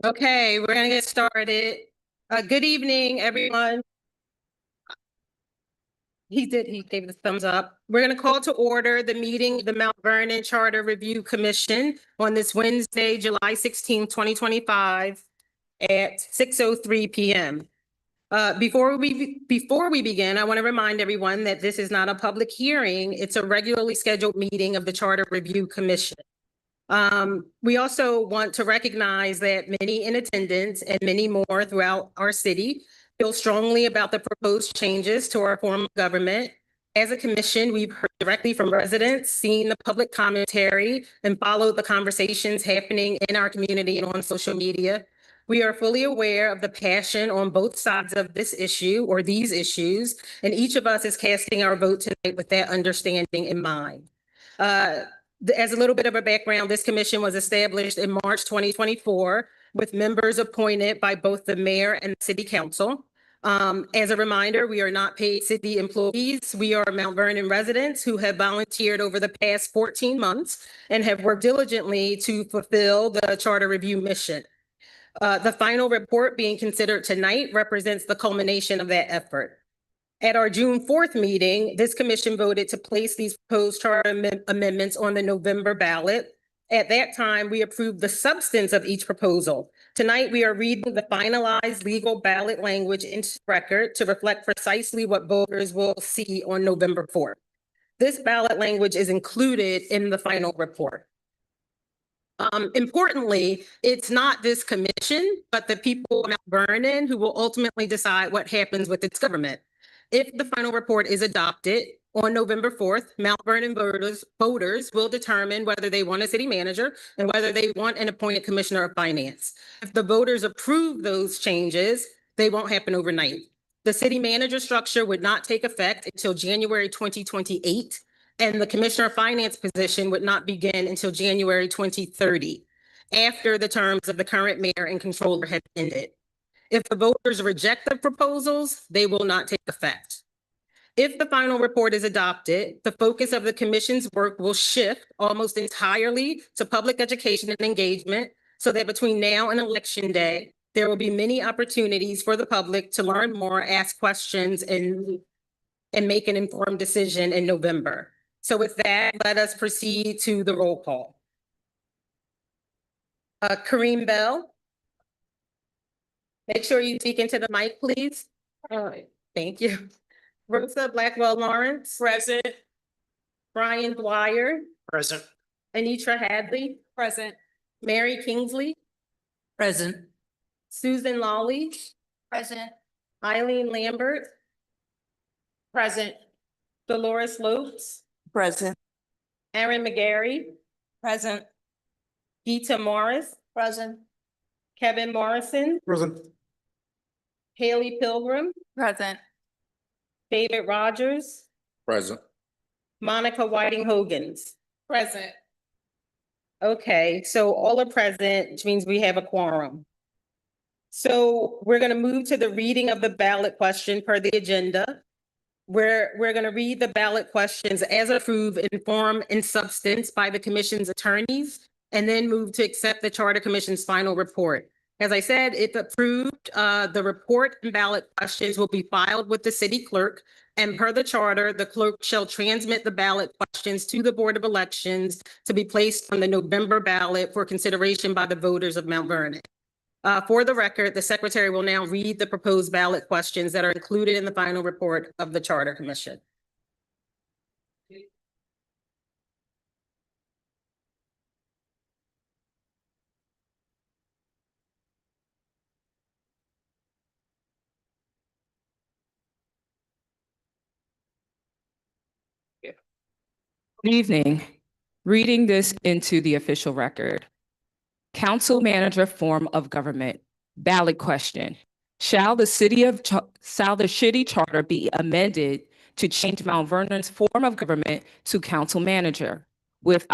Okay, we're gonna get started. Good evening, everyone. He gave the thumbs up. We're gonna call to order the meeting of the Mount Vernon Charter Review Commission on this Wednesday, July 16, 2025 at 6:03 p.m. Before we begin, I want to remind everyone that this is not a public hearing. It's a regularly scheduled meeting of the Charter Review Commission. We also want to recognize that many in attendance and many more throughout our city feel strongly about the proposed changes to our form of government. As a commission, we've heard directly from residents, seen the public commentary, and followed the conversations happening in our community and on social media. We are fully aware of the passion on both sides of this issue or these issues, and each of us is casting our vote tonight with that understanding in mind. As a little bit of a background, this commission was established in March 2024 with members appointed by both the mayor and the city council. As a reminder, we are not paid city employees. We are Mount Vernon residents who have volunteered over the past 14 months and have worked diligently to fulfill the charter review mission. The final report being considered tonight represents the culmination of that effort. At our June 4th meeting, this commission voted to place these proposed charter amendments on the November ballot. At that time, we approved the substance of each proposal. Tonight, we are reading the finalized legal ballot language into record to reflect precisely what voters will see on November 4th. This ballot language is included in the final report. Importantly, it's not this commission, but the people of Mount Vernon who will ultimately decide what happens with its government. If the final report is adopted on November 4th, Mount Vernon voters will determine whether they want a city manager and whether they want an appointed commissioner of finance. If the voters approve those changes, they won't happen overnight. The city manager structure would not take effect until January 2028, and the commissioner of finance position would not begin until January 2030, after the terms of the current mayor and controller have ended. If the voters reject the proposals, they will not take effect. If the final report is adopted, the focus of the commission's work will shift almost entirely to public education and engagement, so that between now and election day, there will be many opportunities for the public to learn more, ask questions, and make an informed decision in November. So with that, let us proceed to the roll call. Kareem Bell. Make sure you speak into the mic, please. All right, thank you. Rosa Blackwell Lawrence. Present. Brian Dwyer. Present. Anitra Hadley. Present. Mary Kingsley. Present. Susan Lawley. Present. Eileen Lambert. Present. Dolores Lopes. Present. Aaron McGarry. Present. Gita Morris. Present. Kevin Morrison. Present. Haley Pilgrim. Present. David Rogers. Present. Monica Whiting Hogans. Present. Okay, so all are present, which means we have a quorum. So we're going to move to the reading of the ballot question per the agenda. We're going to read the ballot questions as approved in form and substance by the commission's attorneys, and then move to accept the Charter Commission's final report. As I said, if approved, the report and ballot questions will be filed with the city clerk, and per the charter, the clerk shall transmit the ballot questions to the Board of Elections to be placed on the November ballot for consideration by the voters of Mount Vernon. For the record, the secretary will now read the proposed ballot questions that are included in the final report of the Charter Commission. Good evening. Reading this into the official record. Council manager form of government. Ballot question. Shall the city charter be amended to change Mount Vernon's form of government to council manager with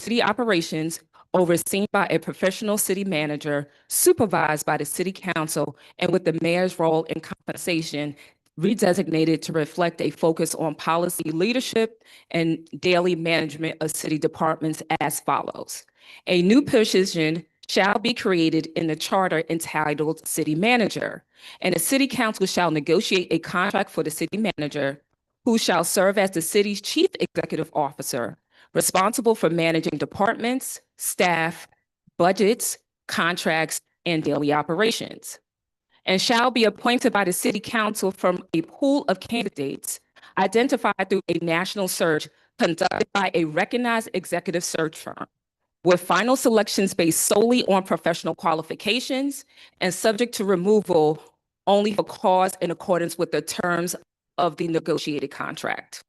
city operations overseen by a professional city manager, supervised by the city council, and with the mayor's role in compensation redesignated to reflect a focus on policy leadership and daily management of city departments as follows. A new position shall be created in the charter entitled City Manager, and the City Council shall negotiate a contract for the city manager, who shall serve as the city's chief executive officer, responsible for managing departments, staff, budgets, contracts, and daily operations, and shall be appointed by the City Council from a pool of candidates identified through a national search conducted by a recognized executive search firm, with final selections based solely on professional qualifications and subject to removal only for cause in accordance with the terms of the negotiated contract.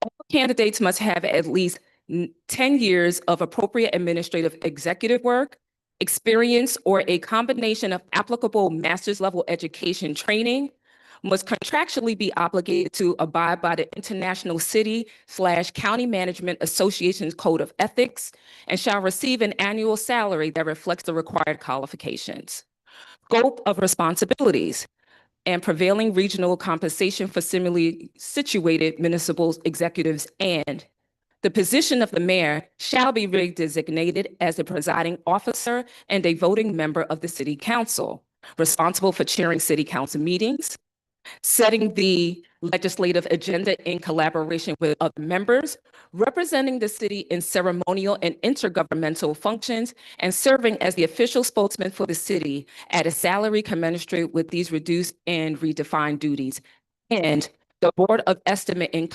All candidates must have at least 10 years of appropriate administrative executive work, experience, or a combination of applicable master's level education training, must contractually be obligated to abide by the International City/County Management Association's Code of Ethics, and shall receive an annual salary that reflects the required qualifications. Scope of responsibilities and prevailing regional compensation for similarly situated municipal executives, and the position of the mayor shall be designated as the presiding officer and a voting member of the city council, responsible for chairing city council meetings, setting the legislative agenda in collaboration with other members, representing the city in ceremonial and intergovernmental functions, and serving as the official spokesman for the city at a salary commensurate with these reduced and redefined duties. And the Board of Estimate and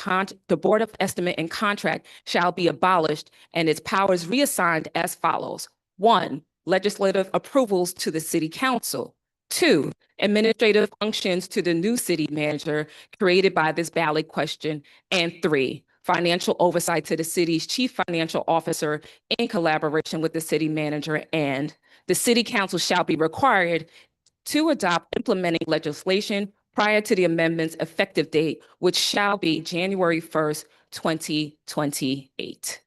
Contract shall be abolished and its powers reassigned as follows. 1, legislative approvals to the city council. 2, administrative functions to the new city manager created by this ballot question. And 3, financial oversight to the city's chief financial officer in collaboration with the city manager. And the city council shall be required to adopt implementing legislation prior to the amendment's effective date, which shall be January 1st, 2028.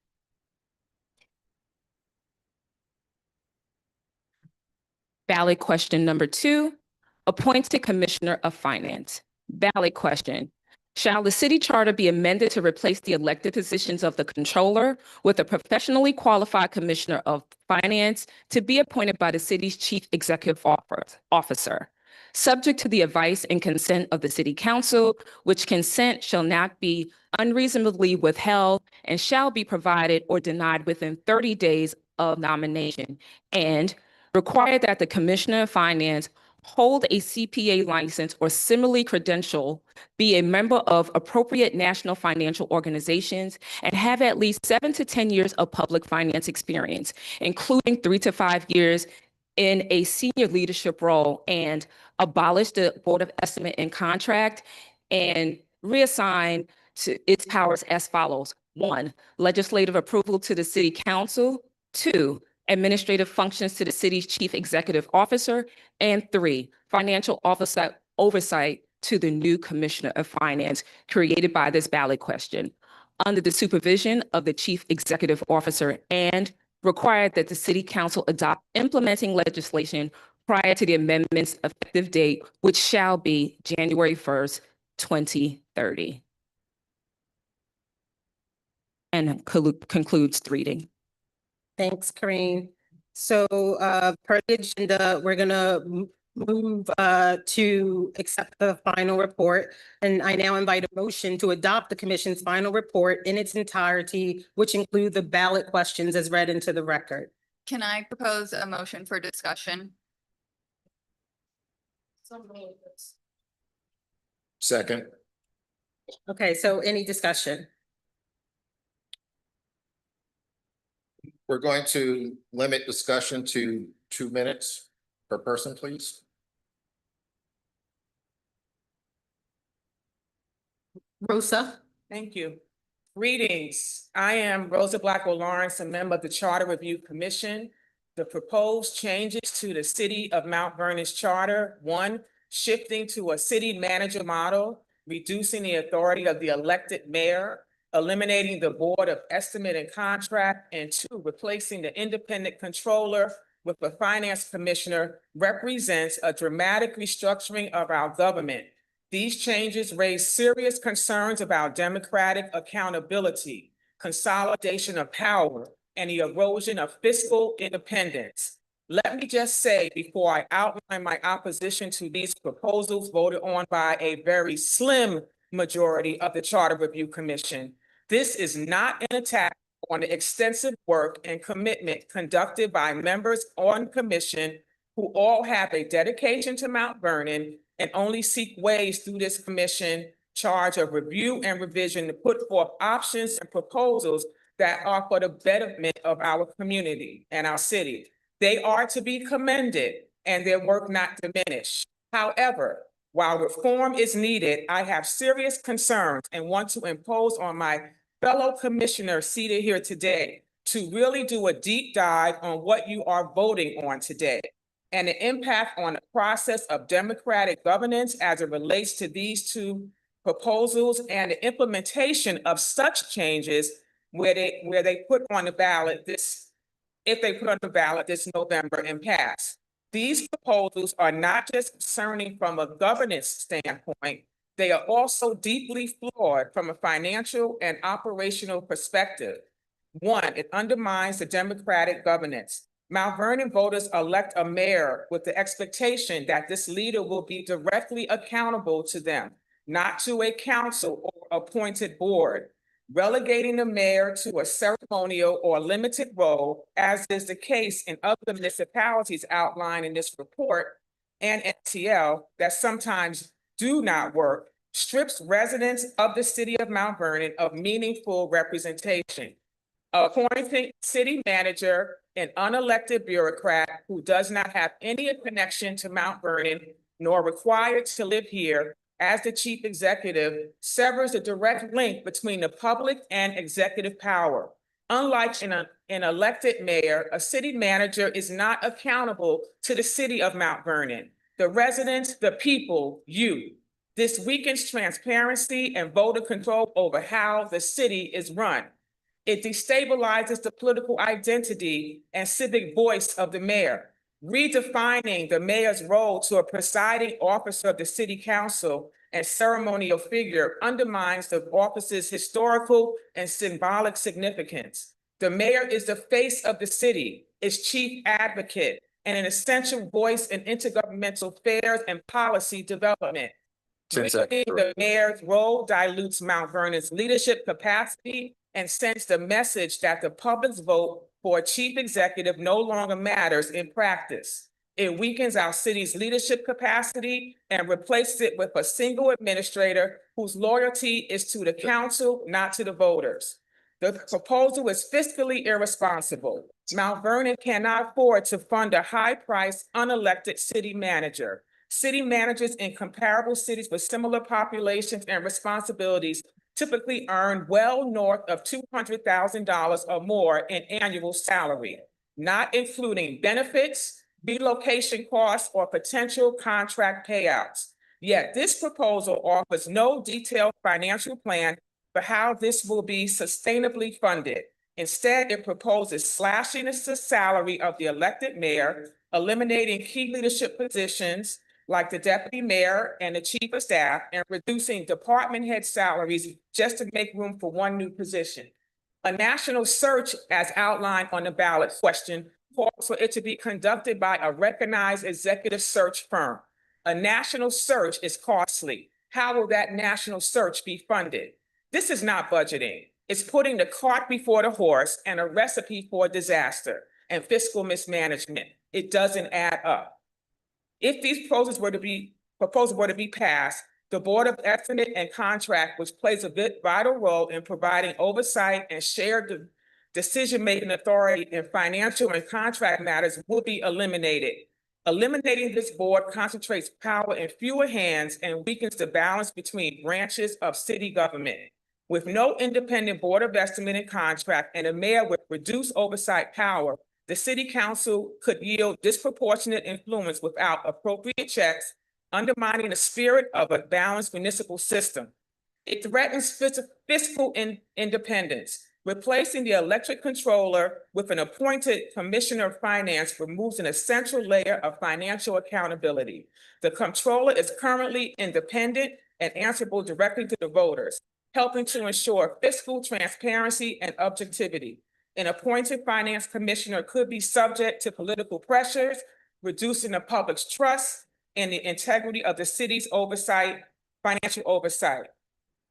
Ballot question number 2, appointed Commissioner of Finance. Ballot question: shall the city charter be amended to replace the elected positions of the controller with a professionally qualified Commissioner of Finance to be appointed by the city's chief executive officer, subject to the advice and consent of the city council, which consent shall not be unreasonably withheld and shall be provided or denied within 30 days of nomination, and require that the Commissioner of Finance hold a CPA license or similarly credential, be a member of appropriate national financial organizations, and have at least 7 to 10 years of public finance experience, including 3 to 5 years in a senior leadership role, and abolish the Board of Estimate and Contract and reassign to its powers as follows. 1, legislative approval to the city council. 2, administrative functions to the city's chief executive officer. And 3, financial oversight to the new Commissioner of Finance created by this ballot question, under the supervision of the chief executive officer, and required that the city council adopt implementing legislation prior to the amendment's effective date, which shall be January 1st, 2030. And concludes the reading. Thanks, Corinne. So per the agenda, we're gonna move to accept the final report. And I now invite a motion to adopt the commission's final report in its entirety, which include the ballot questions as read into the record. Can I propose a motion for discussion? Second. Okay, so any discussion? We're going to limit discussion to 2 minutes per person, please. Rosa? Thank you. Greetings. I am Rosa Blackwell Lawrence, a member of the Charter Review Commission. The proposed changes to the City of Mount Vernon's charter: 1, shifting to a city manager model, reducing the authority of the elected mayor, eliminating the Board of Estimate and Contract, and 2, replacing the independent controller with a finance commissioner, represents a dramatic restructuring of our government. These changes raise serious concerns about democratic accountability, consolidation of power, and the erosion of fiscal independence. Let me just say, before I outline my opposition to these proposals voted on by a very slim majority of the Charter Review Commission, this is not an attack on the extensive work and commitment conducted by members on commission who all have a dedication to Mount Vernon and only seek ways through this commission charge of review and revision to put forth options and proposals that are for the betterment of our community and our city. They are to be commended and their work not diminished. However, while reform is needed, I have serious concerns and want to impose on my fellow commissioners seated here today to really do a deep dive on what you are voting on today and the impact on the process of democratic governance as it relates to these two proposals and the implementation of such changes where they put on the ballot if they put on the ballot this November and pass. These proposals are not just concerning from a governance standpoint, they are also deeply flawed from a financial and operational perspective. One, it undermines the democratic governance. Mount Vernon voters elect a mayor with the expectation that this leader will be directly accountable to them, not to a council or appointed board. Relegating the mayor to a ceremonial or limited role, as is the case in other municipalities outlined in this report and NTL that sometimes do not work, strips residents of the city of Mount Vernon of meaningful representation. Appointing city manager, an unelected bureaucrat who does not have any connection to Mount Vernon nor required to live here as the chief executive, severs the direct link between the public and executive power. Unlike an elected mayor, a city manager is not accountable to the city of Mount Vernon, the residents, the people, you. This weakens transparency and voter control over how the city is run. It destabilizes the political identity and civic voice of the mayor. Redefining the mayor's role to a presiding officer of the city council and ceremonial figure undermines the office's historical and symbolic significance. The mayor is the face of the city, its chief advocate, and an essential voice in intergovernmental affairs and policy development. The mayor's role dilutes Mount Vernon's leadership capacity and sends the message that the public's vote for a chief executive no longer matters in practice. It weakens our city's leadership capacity and replaces it with a single administrator whose loyalty is to the council, not to the voters. The proposal is fiscally irresponsible. Mount Vernon cannot afford to fund a high-priced, unelected city manager. City managers in comparable cities with similar populations and responsibilities typically earn well north of $200,000 or more in annual salary, not including benefits, relocation costs, or potential contract payouts. Yet this proposal offers no detailed financial plan for how this will be sustainably funded. Instead, it proposes slashing the salary of the elected mayor, eliminating key leadership positions like the deputy mayor and the chief of staff, and reducing department head salaries just to make room for one new position. A national search, as outlined on the ballot question, calls for it to be conducted by a recognized executive search firm. A national search is costly. How will that national search be funded? This is not budgeting. It's putting the cart before the horse and a recipe for disaster and fiscal mismanagement. It doesn't add up. If these proposals were to be passed, the Board of Estimate and Contract, which plays a vital role in providing oversight and shared decision-making authority in financial and contract matters, will be eliminated. Eliminating this board concentrates power in fewer hands and weakens the balance between branches of city government. With no independent Board of Estimate and Contract and a mayor with reduced oversight power, the city council could yield disproportionate influence without appropriate checks, undermining the spirit of a balanced municipal system. It threatens fiscal independence. Replacing the electric controller with an appointed commissioner of finance removes an essential layer of financial accountability. The controller is currently independent and answerable directly to the voters, helping to ensure fiscal transparency and objectivity. An appointed finance commissioner could be subject to political pressures, reducing the public's trust in the integrity of the city's financial oversight.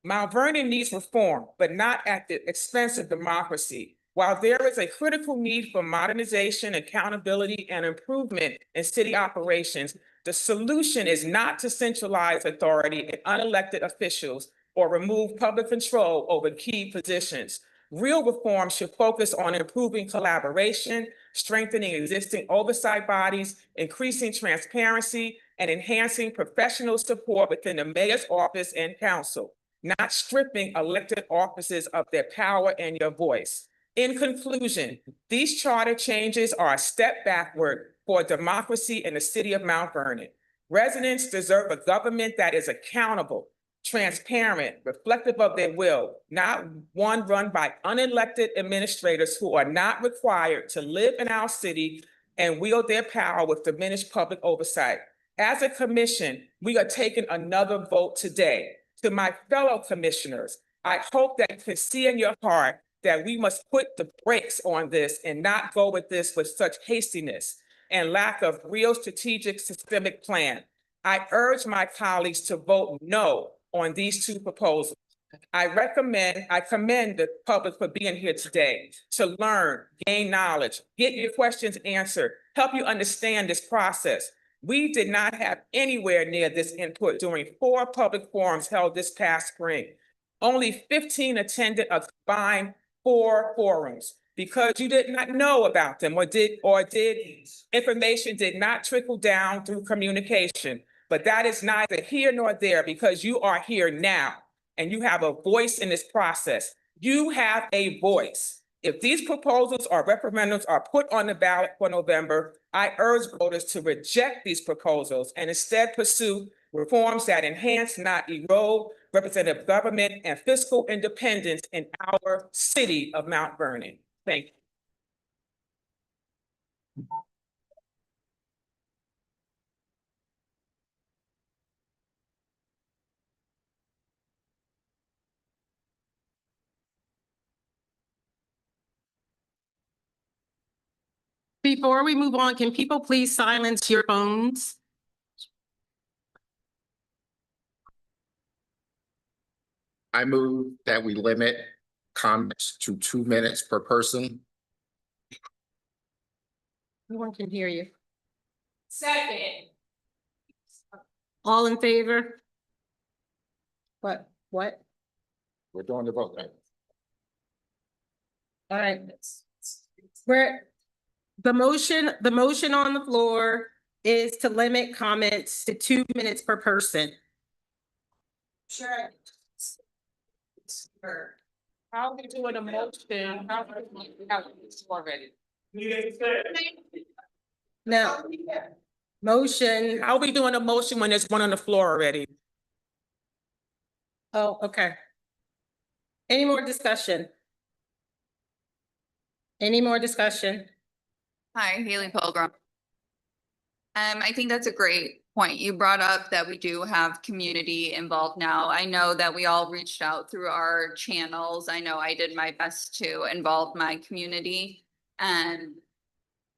Mount Vernon needs reform, but not at the expense of democracy. While there is a critical need for modernization, accountability, and improvement in city operations, the solution is not to centralize authority in unelected officials or remove public control over key positions. Real reform should focus on improving collaboration, strengthening existing oversight bodies, increasing transparency, and enhancing professional support within the mayor's office and council, not stripping elected offices of their power and your voice. In conclusion, these charter changes are a step backward for democracy in the city of Mount Vernon. Residents deserve a government that is accountable, transparent, reflective of their will, not one run by unelected administrators who are not required to live in our city and wield their power with diminished public oversight. As a commission, we are taking another vote today. To my fellow commissioners, I hope that you can see in your heart that we must put the brakes on this and not go with this with such hastiness and lack of real strategic systemic plan. I urge my colleagues to vote no on these two proposals. I commend the public for being here today to learn, gain knowledge, get your questions answered, help you understand this process. We did not have anywhere near this input during 4 public forums held this past spring. Only 15 attended a combined 4 forums because you did not know about them or did information did not trickle down through communication. But that is neither here nor there because you are here now and you have a voice in this process. You have a voice. If these proposals or referendums are put on the ballot for November, I urge voters to reject these proposals and instead pursue reforms that enhance, not erode, representative government and fiscal independence in our city of Mount Vernon. Thank you. Before we move on, can people please silence your phones? I move that we limit comments to 2 minutes per person. No one can hear you. Second. All in favor? What? We're doing the vote. Right? All right. The motion on the floor is to limit comments to 2 minutes per person. Sure. How are we doing a motion? How are we already? Now, motion, How are we doing a motion when there's one on the floor already? oh, okay. Any more discussion? Any more discussion? Hi, Haley Pilgrim. I think that's a great point. You brought up that we do have community involved now. I know that we all reached out through our channels. I know I did my best to involve my community. And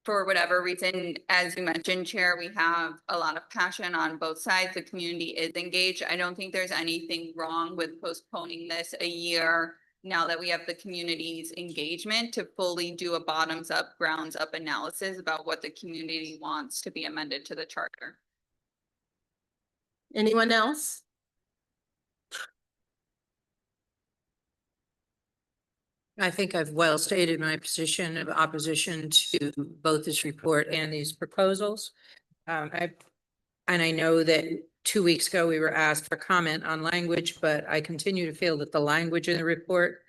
for whatever reason, as you mentioned, Chair, we have a lot of passion on both sides. The community is engaged. I don't think there's anything wrong with postponing this a year now that we have the community's engagement to fully do a bottoms up, grounds up analysis about what the community wants to be amended to the charter. Anyone else? I think I've well stated my position of opposition to both this report and these proposals. I know that 2 weeks ago we were asked for comment on language, but I continue to feel that the language in the report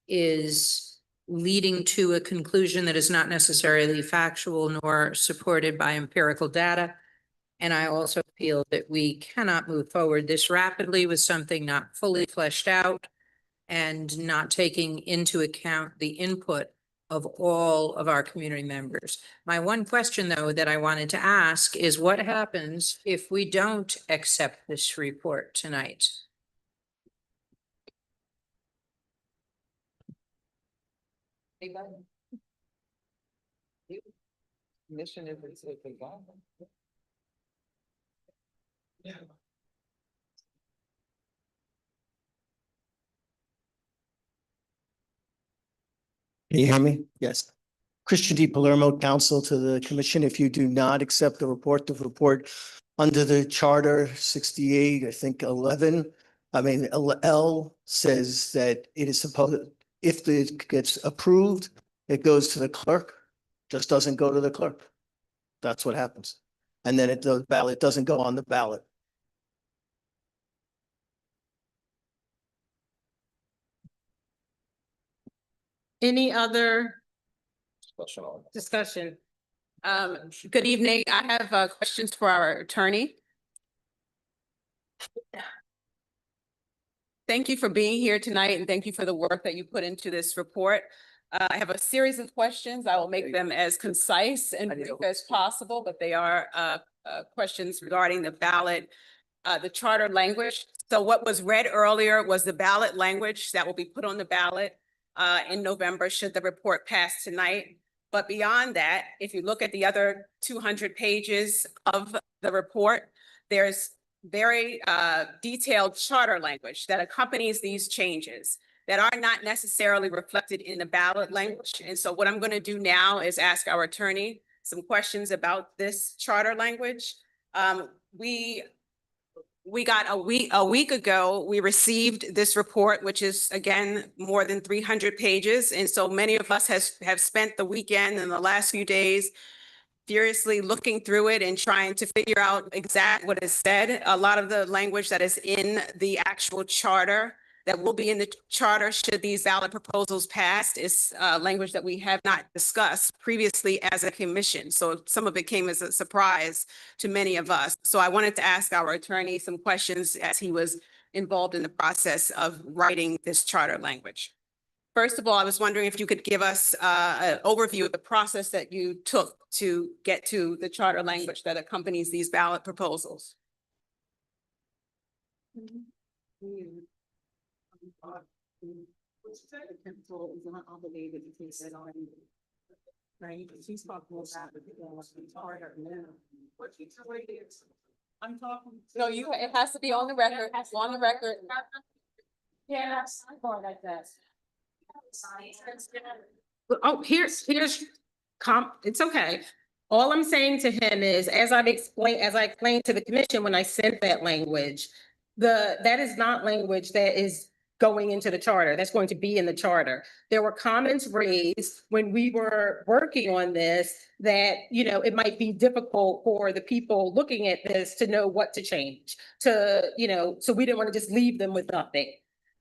is leading to a conclusion that is not necessarily factual nor supported by empirical data. And I also feel that we cannot move forward this rapidly with something not fully fleshed out and not taking into account the input of all of our community members. My one question, though, that I wanted to ask is what happens if we don't accept this report tonight? Mission is. Can you hear me? Yes. Christian D. Palermo, counsel to the commission. If you do not accept the report under the charter 68, I think 11, L says that it is supposed, if it gets approved, it goes to the clerk, just doesn't go to the clerk. That's what happens. And then the ballot doesn't go on the ballot. Any other Discussion on. discussion? Good evening. I have questions for our attorney. Thank you for being here tonight and thank you for the work that you put into this report. I have a series of questions. I will make them as concise and brief as possible, but they are questions regarding the ballot, the charter language. So what was read earlier was the ballot language that will be put on the ballot in November should the report pass tonight. But beyond that, if you look at the other 200 pages of the report, there's very detailed charter language that accompanies these changes that are not necessarily reflected in the ballot language. And so what I'm going to do now is ask our attorney some questions about this charter language. We got a week ago, we received this report, which is again, more than 300 pages. And so many of us have spent the weekend and the last few days furiously looking through it and trying to figure out exactly what is said. A lot of the language that is in the actual charter that will be in the charter should these ballot proposals pass is language that we have not discussed previously as a commission. So some of it came as a surprise to many of us. So I wanted to ask our attorney some questions as he was involved in the process of writing this charter language. First of all, I was wondering if you could give us an overview of the process that you took to get to the charter language that accompanies these ballot proposals. Right, she's talking about the charter now. I'm talking. No, it has to be on the record, on the record. Yeah, I'm going like that. Oh, here's, it's okay. All I'm saying to him is, as I explained to the commission when I sent that language, that is not language that is going into the charter. That's going to be in the charter. There were comments raised when we were working on this that, it might be difficult for the people looking at this to know what to change, so we didn't want to just leave them with nothing.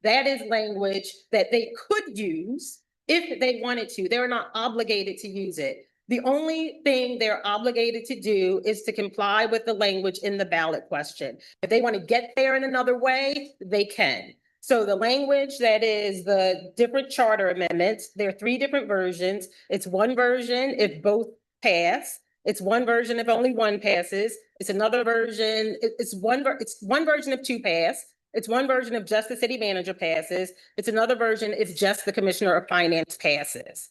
That is language that they could use if they wanted to. They're not obligated to use it. The only thing they're obligated to do is to comply with the language in the ballot question. If they want to get there in another way, they can. So the language that is the different charter amendments, there are 3 different versions. It's one version if both pass. It's one version if only one passes. It's another version. It's one version if 2 pass. It's one version if just the city manager passes. It's another version if just the commissioner of finance passes.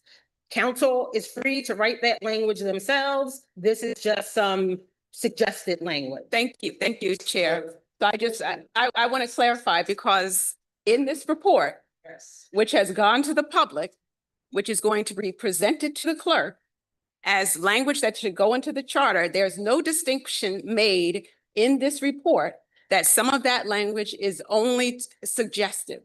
Council is free to write that language themselves. This is just some suggested language. Thank you, Chair. So I want to clarify because in this report, which has gone to the public, which is going to be presented to the clerk as language that should go into the charter, there's no distinction made in this report that some of that language is only suggestive.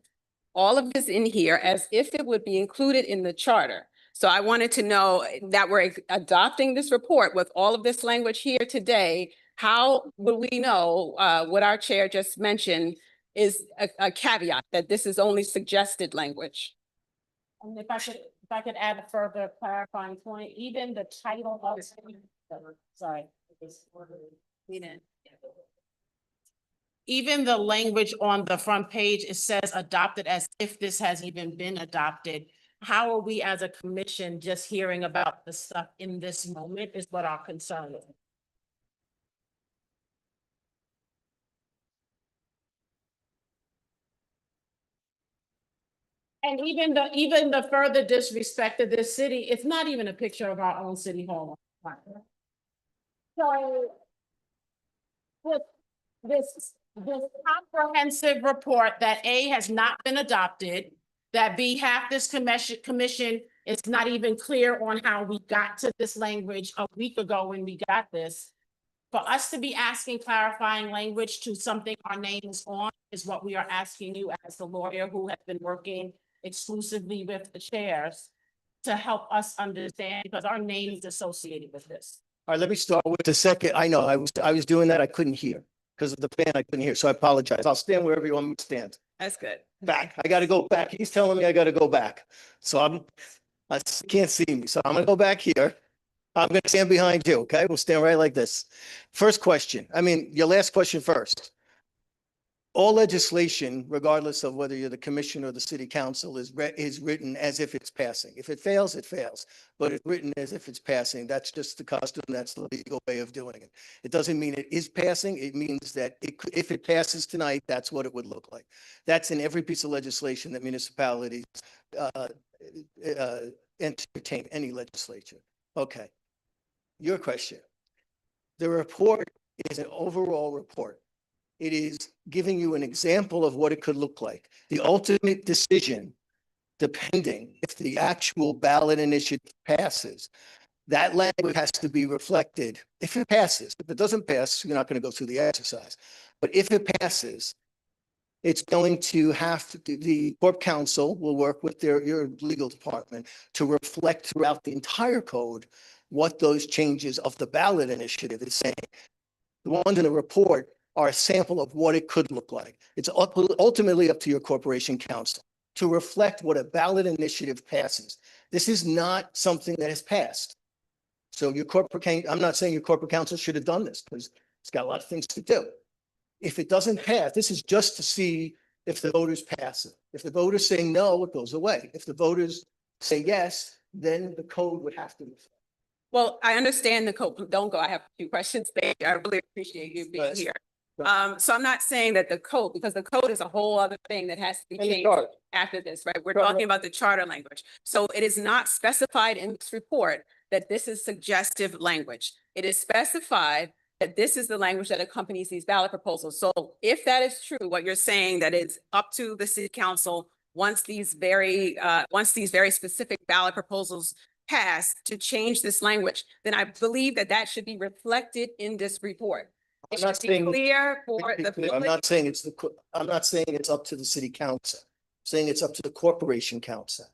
All of this in here as if it would be included in the charter. So I wanted to know that we're adopting this report with all of this language here today. How will we know what our chair just mentioned is a caveat that this is only suggested language? And if I could add a further clarifying point, even the title of, sorry. We didn't. Even the language on the front page, it says adopted as if this has even been adopted. How are we as a commission just hearing about the stuff in this moment is what our concern is. And even the further disrespect of this city, it's not even a picture of our own city hall. So this comprehensive report that A, has not been adopted, that B, half this commission is not even clear on how we got to this language a week ago when we got this. For us to be asking clarifying language to something our name is on is what we are asking you as the lawyer who has been working exclusively with the chairs to help us understand, because our name is associated with this. All right, let me start with the second. I know, I was doing that. I couldn't hear because of the fan. I couldn't hear, so I apologize. I'll stand wherever you want me to stand. That's good. Back. I gotta go back. He's telling me I gotta go back. So I can't see me. So I'm gonna go back here. I'm gonna stand behind you, okay? We'll stand right like this. First question, your last question first. All legislation, regardless of whether you're the commission or the city council, is written as if it's passing. If it fails, it fails. But it's written as if it's passing. That's just the custom. That's the legal way of doing it. It doesn't mean it is passing. It means that if it passes tonight, that's what it would look like. That's in every piece of legislation that municipalities entertain, any legislature. Okay. Your question. The report is an overall report. It is giving you an example of what it could look like. The ultimate decision, depending if the actual ballot initiative passes, that language has to be reflected. If it passes, if it doesn't pass, you're not going to go through the exercise. But if it passes, it's going to have to, the Corp Council will work with your legal department to reflect throughout the entire code what those changes of the ballot initiative is saying. The ones in the report are a sample of what it could look like. It's ultimately up to your corporation council to reflect what a ballot initiative passes. This is not something that has passed. So I'm not saying your corporate council should have done this because it's got a lot of things to do. If it doesn't pass, this is just to see if the voters pass it. If the voters say no, it goes away. If the voters say yes, then the code would have to reflect. Well, I understand the code. Don't go. I have a few questions. Thank you. I really appreciate you being Yes. here. So I'm not saying that the code, because the code is a whole other thing that has to be changed after this, right? We're talking about the charter language. So it is not specified in this report that this is suggestive language. It is specified that this is the language that accompanies these ballot proposals. So if that is true, what you're saying, that it's up to the city council, once these very specific ballot proposals pass, to change this language, then I believe that that should be reflected in this report. It I'm not should be saying- clear for the I'm public. not saying I'm not saying it's up to the city council. I'm saying it's up to the corporation council.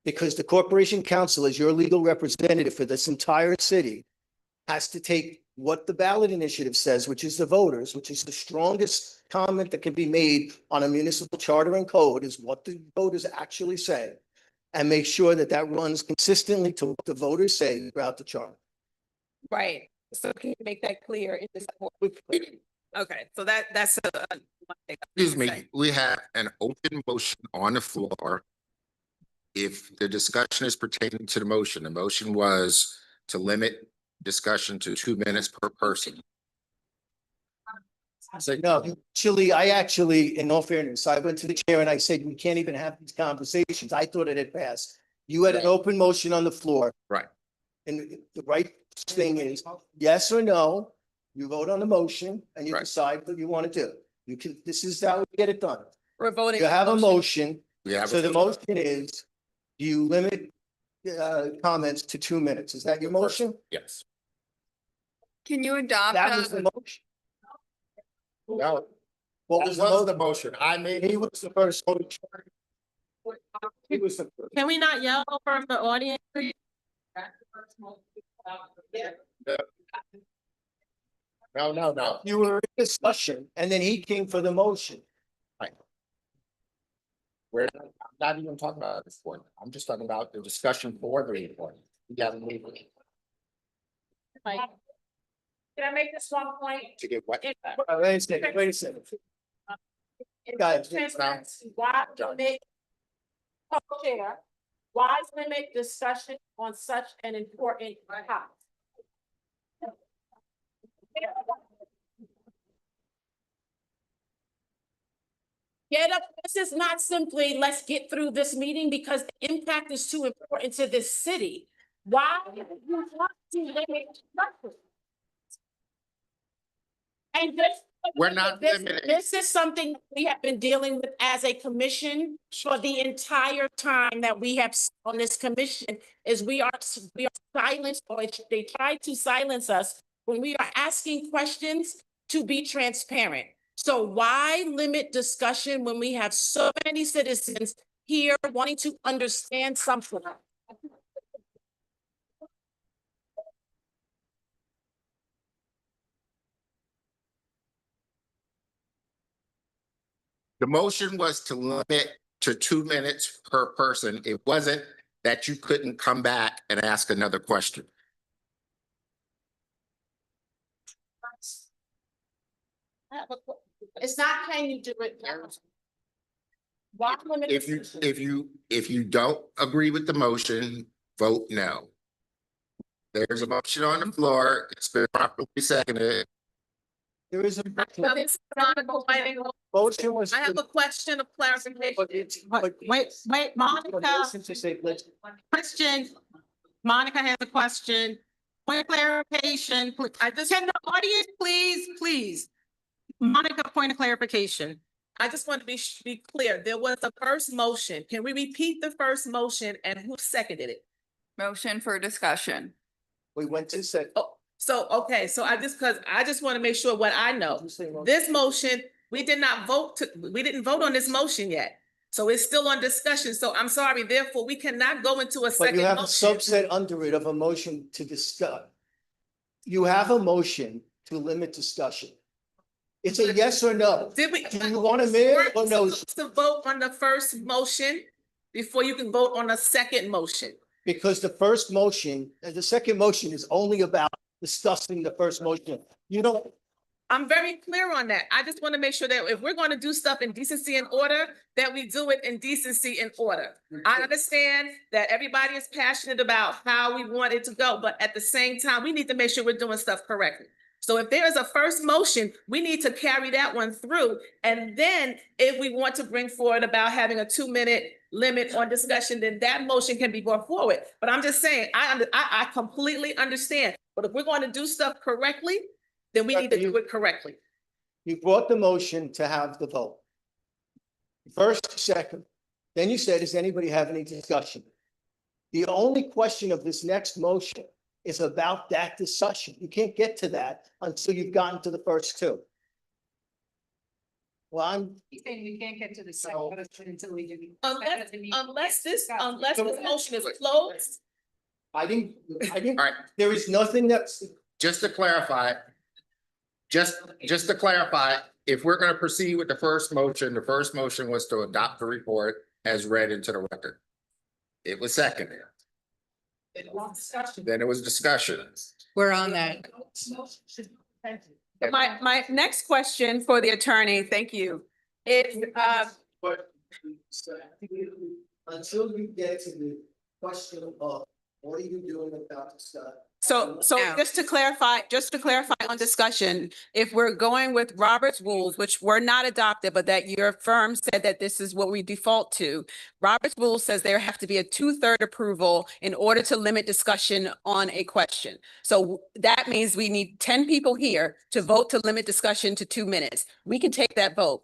Because the corporation council, as your legal representative for this entire city, has to take what the ballot initiative says, which is the voters, which is the strongest comment that can be made on a municipal charter and code, is what the voters actually say, and make sure that that runs consistently to what the voters say throughout the charter. Right. So can you make that clear in this report? Okay, so that's one thing. Excuse me, we have an open motion on the floor. If the discussion is pertaining to the motion was to limit discussion to 2 minutes per person. So no, actually, I actually, in all fairness, I went to the chair and I said, we can't even have these conversations. I thought it had passed. You had an open motion on the floor. Right. And the right thing is, yes or no, you vote on the motion and you Right. decide what you want to do. You can, this is how we get it done. We're voting. You have a motion, We have. so the motion is, you limit comments to 2 minutes. Is that your motion? Yes. Can you adopt? That was the motion. No, What that was was the the motion. I made. He was the first. He was the first. Can we not yell from the audience? No. You were in discussion and then he came for the motion. I'm not even talking about this point. I'm just talking about the discussion for the report. You haven't moved Can I make this one point? to get what? In- Wait a second, wait a second. in Guys, transparency, why limit, co-chair, why limit discussion on such an important topic? Get up, this is not simply, let's get through this meeting because the impact is too important to this city. Why do you want to limit discussion? And We're not limiting. this is something we have been dealing with as a commission for the entire time that we have on this commission is we are silenced, or they try to silence us when we are asking questions to be transparent. So why limit discussion when we have so many citizens here wanting to understand something? The motion was to limit to 2 minutes per person. It wasn't that you couldn't come back and ask another question. It's not can you do it now? Why limit? If you don't agree with the motion, vote no. There's a motion on the floor. It's been properly seconded. There is a Motion was. I have a question of clarification. But it's, but. Wait, Monica, Since you say, let's, question. Monica has a question. Point of clarification, I just have the audience, please. Monica, point of clarification. I just want to be clear. There was a first motion. Can we repeat the first motion and who seconded it? Motion for discussion. we went to second. Oh, so, okay, so I just want to make sure what I know. This motion, we didn't vote on this motion yet. So it's still on discussion. So I'm sorry, therefore, we cannot go into a But second you have a motion. subset under it of a motion to discuss. You have a motion to limit discussion. It's a yes or no. Did we? Do you want to mayor We're or no? supposed to vote on the first motion before you can vote on the second motion. Because the first motion, the second motion is only about discussing the first motion. You don't, I'm very clear on that. I just want to make sure that if we're going to do stuff in decency and order, that we do it in decency and order. I understand that everybody is passionate about how we want it to go, but at the same time, we need to make sure we're doing stuff correctly. So if there is a first motion, we need to carry that one through. And then if we want to bring forward about having a 2-minute limit on discussion, then that motion can be brought forward. But I'm just saying, I completely understand. But if we're going to do stuff correctly, then we need to do it correctly. you brought the motion to have the vote. First, second, then you said, does anybody have any discussion? The only question of this next motion is about that discussion. You can't get to that until you've gotten to the first two. Well, I'm, We can't get to the second until we do. Unless this motion is closed. I didn't, All right, there is nothing that's, just to clarify, just to clarify, if we're going to proceed with the first motion was to adopt the report as read into the record. It was seconded. Then it was discussion. We're on that. My next question for the attorney, thank you, is, but until you get to the question of what are you doing about the stuff? so Yeah. just to clarify on discussion, if we're going with Robert's rules, which were not adopted, but that your firm said that this is what we default to. Robert's rule says there have to be a 2/3 approval in order to limit discussion on a question. So that means we need 10 people here to vote to limit discussion to 2 minutes. We can take that vote.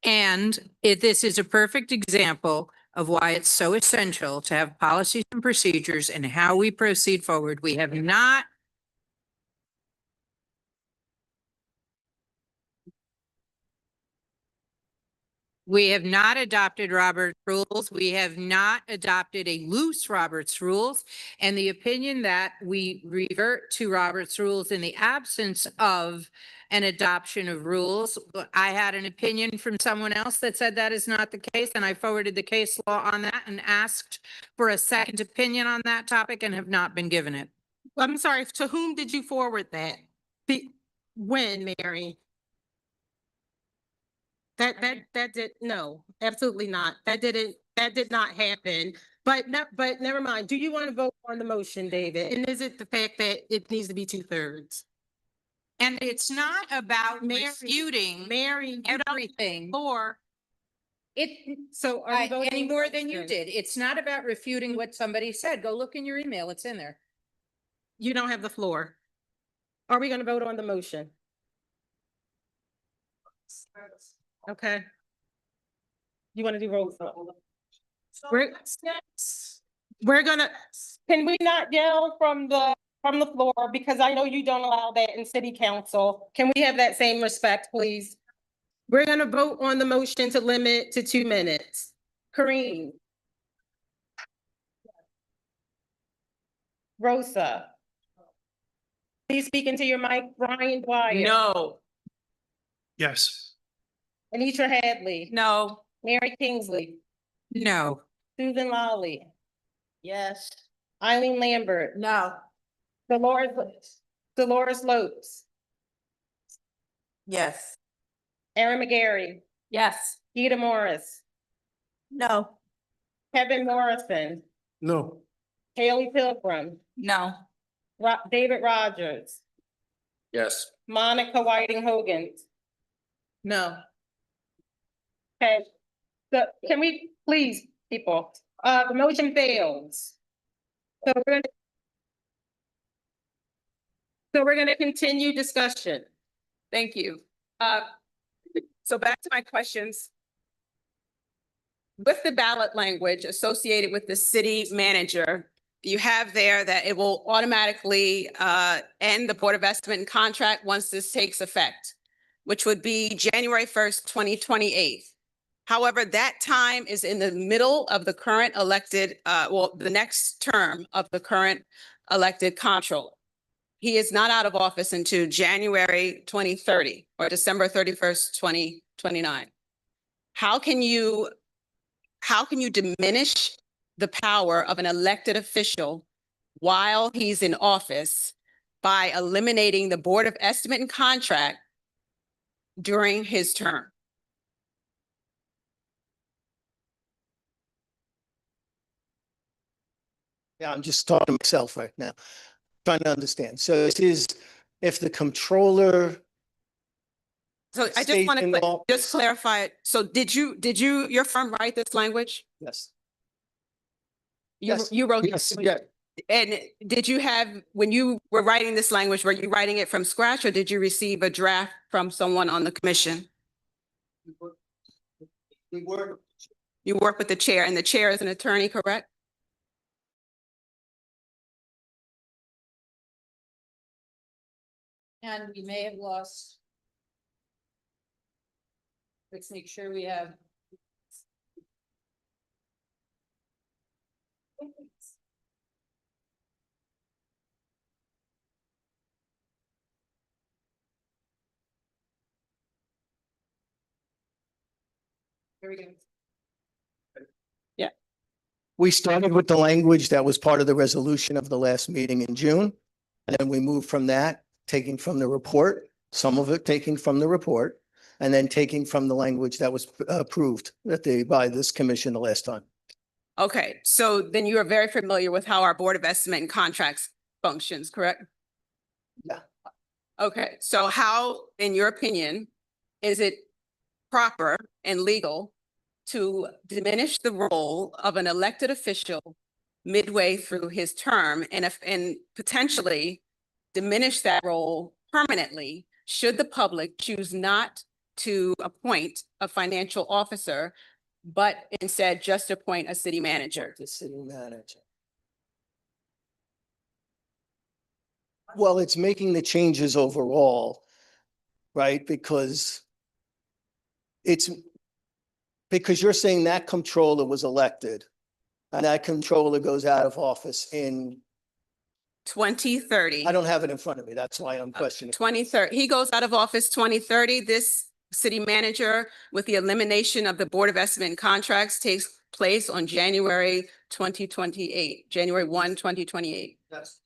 And this is a perfect example of why it's so essential to have policies and procedures and how we proceed forward. We have not adopted Robert's rules. We have not adopted a loose Robert's rules. And the opinion that we revert to Robert's rules in the absence of an adoption of rules. I had an opinion from someone else that said that is not the case, and I forwarded the case law on that and asked for a second opinion on that topic and have not been given it. I'm sorry, to whom did you forward that? When, Mary? That did, no, absolutely not. That did not happen. But never mind. Do you want to vote on the motion, David? And is it the fact that it needs to be 2/3? And it's not about Mary, refuting Mary, you don't everything. floor. So are we voting? Any more than you motion? did. It's not about refuting what somebody said. Go look in your email. It's in there. You don't have the floor. Are we gonna vote on the motion? Okay. You wanna do roll call? We're gonna, can we not yell from the floor? Because I know you don't allow that in city council. Can we have that same respect, please? We're gonna vote on the motion to limit to 2 minutes. Kareem. Rosa. Please speak into your mic. Brian Dwyer. No. Yes. Anitra Hadley. No. Mary Kingsley. No. Susan Lawley. Yes. Eileen Lambert. No. Dolores Lopes. Yes. Erin McGarry. Yes. Gita Morris. No. Kevin Morrison. No. Haley Pilgrim. No. David Rogers. Yes. Monica Whiting Hogan. No. Okay. So can we please, people, the motion fails. So we're gonna continue discussion. Thank you. So back to my questions. With the ballot language associated with the city manager, you have there that it will automatically end the Board of Estimate and contract once this takes effect, which would be January 1st, 2028. However, that time is in the middle of the current elected, the next term of the current elected comptroller. He is not out of office until January 2030 or December 31st, 2029. How can you diminish the power of an elected official while he's in office by eliminating the Board of Estimate and Contract during his term? Yeah, I'm just talking to myself right now, trying to understand. So this is if the controller, So I just State want and to law. just clarify it. So did your firm write this language? yes, You, Yes. you wrote. yes, yeah. And did you have, when you were writing this language, were you writing it from scratch or did you receive a draft from someone on the commission? We were, You work with the chair and the chair is an attorney, correct? And we may have lost. Let's make sure we have. Here we go. we started with the language that was part of the resolution of the last meeting in June. And then we moved from that, taking from the report, some of it taking from the report, and then taking from the language that was approved by this commission the last time. Okay, so then you are very familiar with how our Board of Estimate and Contracts functions, correct? Yeah. Okay, so how, in your opinion, is it proper and legal to diminish the role of an elected official midway through his term and potentially diminish that role permanently should the public choose not to appoint a financial officer, but instead just appoint a city manager? The city manager. Well, it's making the changes overall, right? Because you're saying that controller was elected and that controller goes out of office in, 2030. I don't have it in front of me. That's why I'm questioning. 2030. He goes out of office 2030. This city manager, with the elimination of the Board of Estimate and Contracts, takes place on January 2028, January 1, 2028. That's.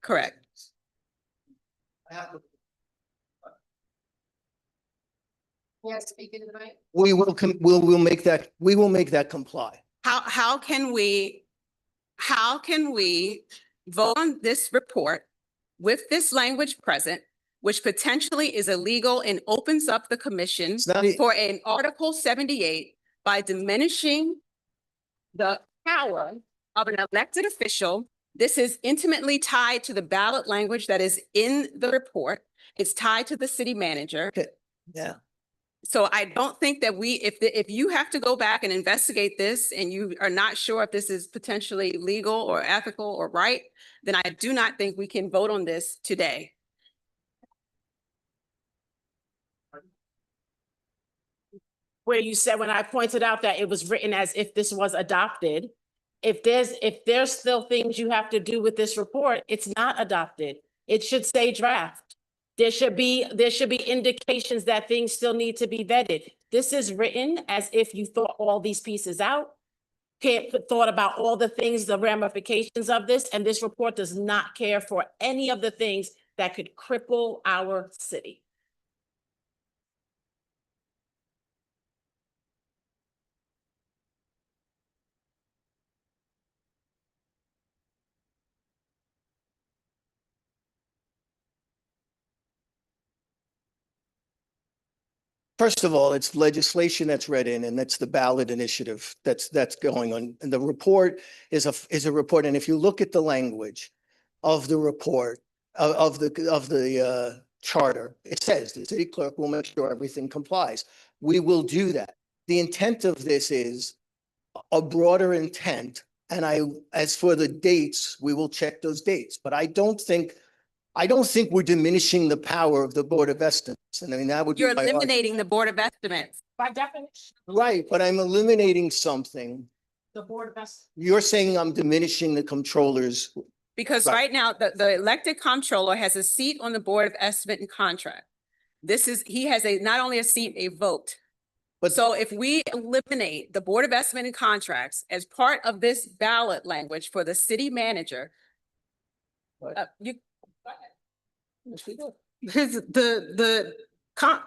Correct. We will make that comply. How can we vote on this report with this language present, which potentially is illegal and opens up the commission It's not, for an Article 78 by diminishing the power of an elected official. This is intimately tied to the ballot language that is in the report. It's tied to the city manager. yeah. So I don't think that if you have to go back and investigate this and you are not sure if this is potentially legal or ethical or right, then I do not think we can vote on this today. Where you said, when I pointed out that it was written as if this was adopted, if there's still things you have to do with this report, it's not adopted. It should say draft. There should be indications that things still need to be vetted. This is written as if you thought all these pieces out. Thought about all the things, the ramifications of this, and this report does not care for any of the things that could cripple our city. First of all, it's legislation that's read in, and that's the ballot initiative that's going on. And the report is a report. And if you look at the language of the report, of the charter, it says the city clerk will make sure everything complies. We will do that. The intent of this is a broader intent. And as for the dates, we will check those dates. But I don't think we're diminishing the power of the Board of Estimates. And I mean, that would be You're my argument. eliminating the Board of Estimates. By definition, Right, but I'm eliminating something. the Board of Estimates. You're saying I'm diminishing the controllers. Because Right. right now, the elected comptroller has a seat on the Board of Estimate and Contract. He has not only a seat, a vote. But So if we eliminate the Board of Estimate and Contracts as part of this ballot language for the city manager, you. The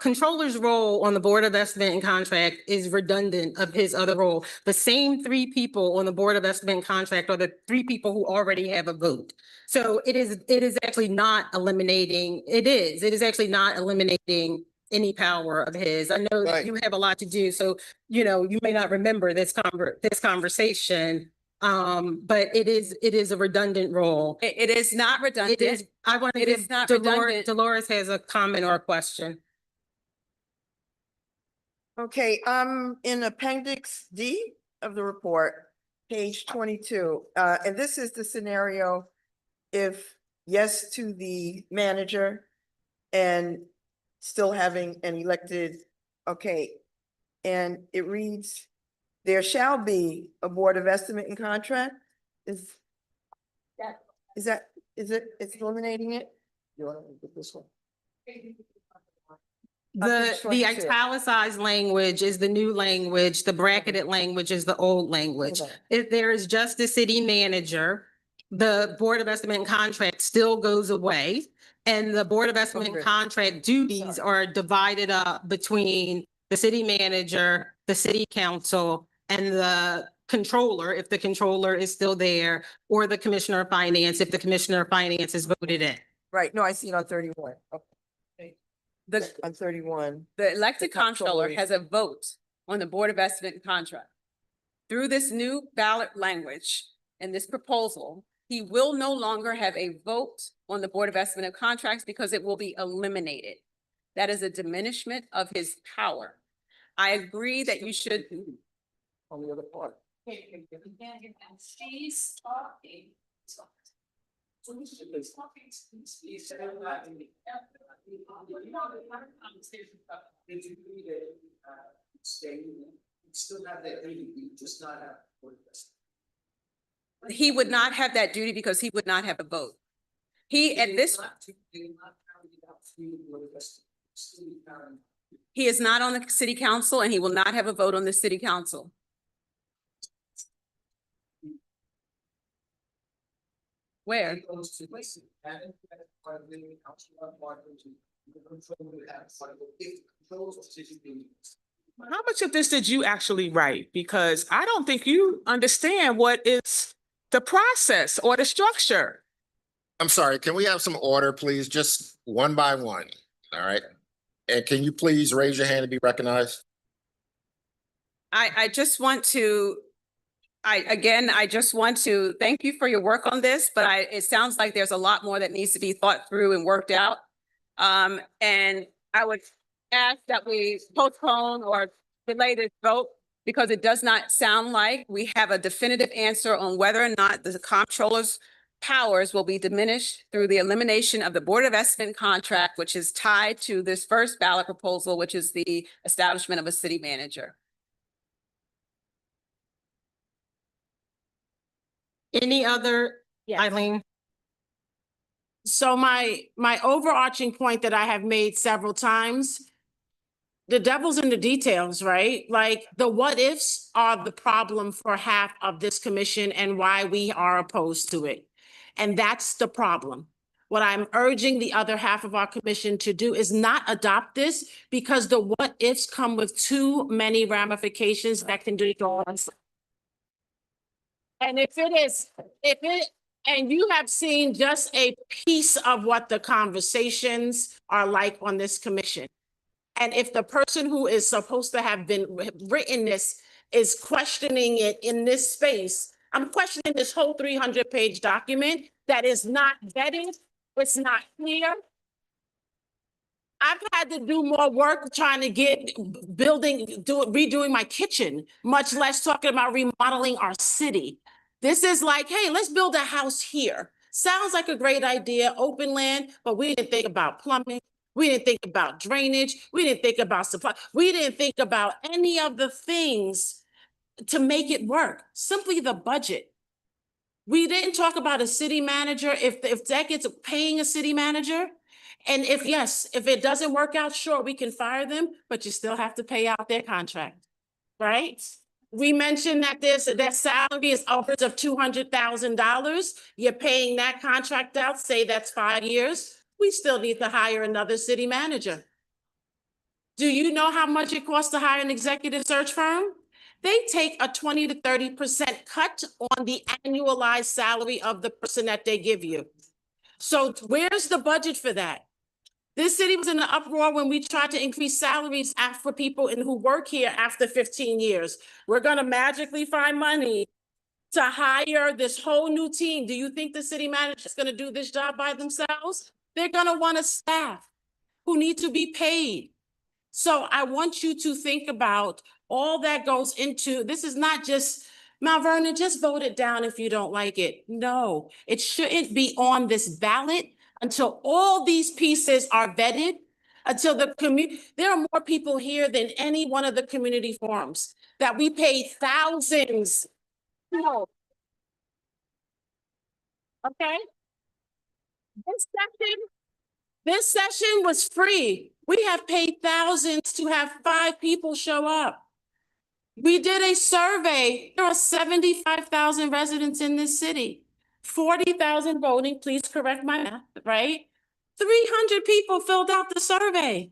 controller's role on the Board of Estimate and Contract is redundant of his other role. The same three people on the Board of Estimate and Contract are the three people who already have a vote. So it is actually not eliminating, it is actually not eliminating any power of his. I know that Right. you have a lot to do, so, you may not remember this conversation. But it is a redundant role. It is not It redundant. is, I want to It is give not Dolores, redundant. Dolores has a comment or a question. Okay, in Appendix D of the report, page 22, and this is the scenario if yes to the manager and still having an elected, okay. And it reads, there shall be a Board of Estimate and Contract. It's eliminating it? You want to get this one? The page 22. italicized language is the new language, the bracketed language is the old language. Okay. If there is just the city manager, the Board of Estimate and Contract still goes away. And the Board of Estimate and Okay. Contract duties are divided up between the city manager, the city council, and the controller, if the controller is still there, or the commissioner of finance, if the commissioner of finance is voted in. Right, no, I see it on 31. Okay. On 31. The elected The comptroller comptroller has a vote on the Board of Estimate and Contract. Through this new ballot language and this proposal, he will no longer have a vote on the Board of Estimate and Contracts because it will be eliminated. That is a diminishment of his power. I agree that you should. On the other part. He would not have that duty because he would not have a vote. He, at this, he is not on the city council and he will not have a vote on the city council. Where? How much of this did you actually write? Because I don't think you understand what is the process or the structure. I'm sorry, can we have some order, please? Just one by one, all right? And can you please raise your hand to be recognized? I just want to, I just want to thank you for your work on this, but it sounds like there's a lot more that needs to be thought through and worked out. And I would ask that we postpone or delay this vote because it does not sound like we have a definitive answer on whether or not the comptroller's powers will be diminished through the elimination of the Board of Estimate contract, which is tied to this first ballot proposal, which is the establishment of a city manager. Any other, Yes. Eileen? So my overarching point that I have made several times, the devil's in the details, right? Like the what ifs are the problem for half of this commission and why we are opposed to it. And that's the problem. What I'm urging the other half of our commission to do is not adopt this because the what ifs come with too many ramifications that can destroy us. And and you have seen just a piece of what the conversations are like on this commission. And if the person who is supposed to have been written this is questioning it in this space, I'm questioning this whole 300-page document that is not vetted, it's not clear. I've had to do more work trying to get redoing my kitchen, much less talking about remodeling our city. This is like, hey, let's build a house here. Sounds like a great idea, open land, but we didn't think about plumbing. We didn't think about drainage. We didn't think about supply. We didn't think about any of the things to make it work. Simply the budget. We didn't talk about a city manager. If that gets paying a city manager, and if it doesn't work out, sure, we can fire them, but you still have to pay out their contract, right? We mentioned that their salary is upwards of $200,000. You're paying that contract out, say that's 5 years. We still need to hire another city manager. Do you know how much it costs to hire an executive search firm? They take a 20 to 30% cut on the annualized salary of the person that they give you. So where's the budget for that? This city was in an uproar when we tried to increase salaries for people who work here after 15 years. We're gonna magically find money to hire this whole new team. Do you think the city manager is gonna do this job by themselves? They're gonna want a staff who need to be paid. So I want you to think about all that goes into, this is not just, Mount Vernon, just vote it down if you don't like it. No, it shouldn't be on this ballot until all these pieces are vetted, until there are more people here than any one of the community forums that we paid thousands. No. Okay? This session was free. We have paid thousands to have 5 people show up. We did a survey. There are 75,000 residents in this city. 40,000 voting, please correct my math, right? 300 people filled out the survey.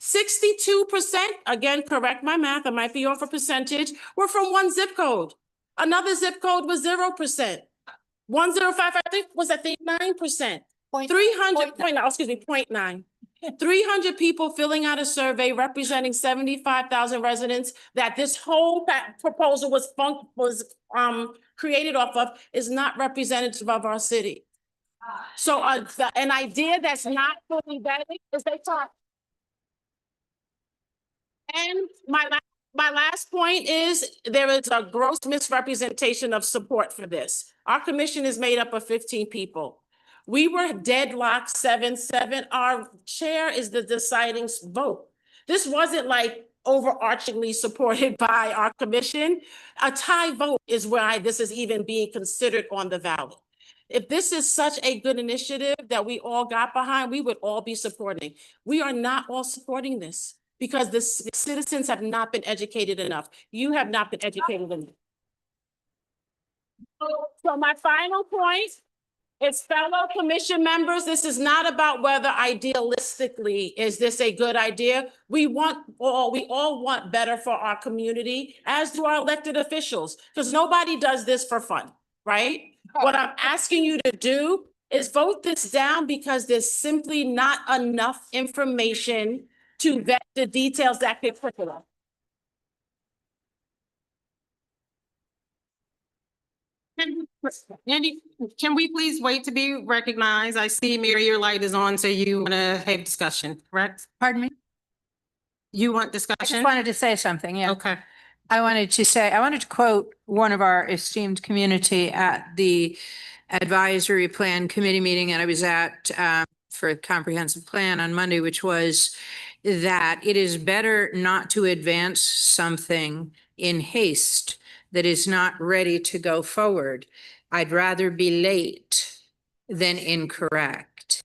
62%, again, correct my math, I might be off a percentage, were from one zip code. Another zip code was 0%. 105, I think, was 9%. 0.9. 300 people filling out a survey representing 75,000 residents that this whole proposal was created off of is not representative of our city. So an idea that's not fully vetted is they talk. And my last point is there is a gross misrepresentation of support for this. Our commission is made up of 15 people. We were deadlocked 7-7. Our chair is the deciding vote. This wasn't like overarchingly supported by our commission. A tie vote is why this is even being considered on the ballot. If this is such a good initiative that we all got behind, we would all be supporting. We are not all supporting this because the citizens have not been educated enough. You have not been educated enough. So my final point is, fellow commission members, this is not about whether idealistically is this a good idea. We all want better for our community, as do our elected officials, because nobody does this for fun, right? What I'm asking you to do is vote this down because there's simply not enough information to vet the details that could curriculum. Andy, can we please wait to be recognized? I see Mary, your light is on, so you want to have discussion, correct? Pardon me? You want I just discussion? wanted to say something, yeah. Okay. I wanted to quote one of our esteemed community at the advisory plan committee meeting that I was at for a comprehensive plan on Monday, which was that it is better not to advance something in haste that is not ready to go forward. I'd rather be late than incorrect.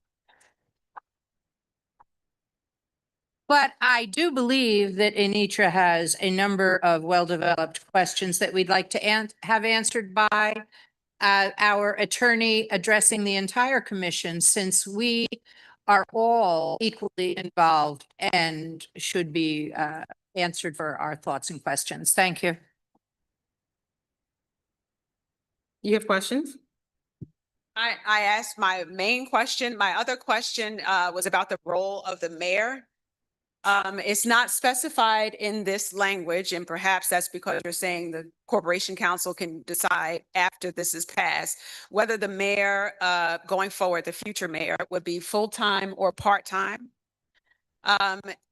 But I do believe that Anitra has a number of well-developed questions that we'd like to have answered by our attorney addressing the entire commission, since we are all equally involved and should be answered for our thoughts and questions. Thank you. You have questions? I asked my main question. My other question was about the role of the mayor. It's not specified in this language, and perhaps that's because you're saying the Corporation Council can decide after this is passed whether the mayor, going forward, the future mayor, would be full-time or part-time.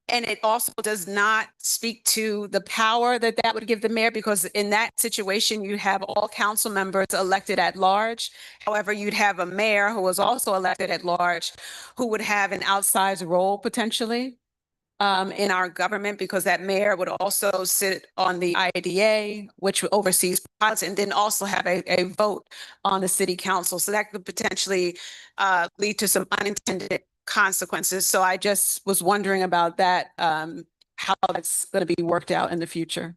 And it also does not speak to the power that that would give the mayor, because in that situation, you have all council members elected at large. However, you'd have a mayor who was also elected at large, who would have an outsized role potentially in our government, because that mayor would also sit on the IDA, which oversees pilots, and then also have a vote on the city council. So that could potentially lead to some unintended consequences. So I just was wondering about that, how that's going to be worked out in the future.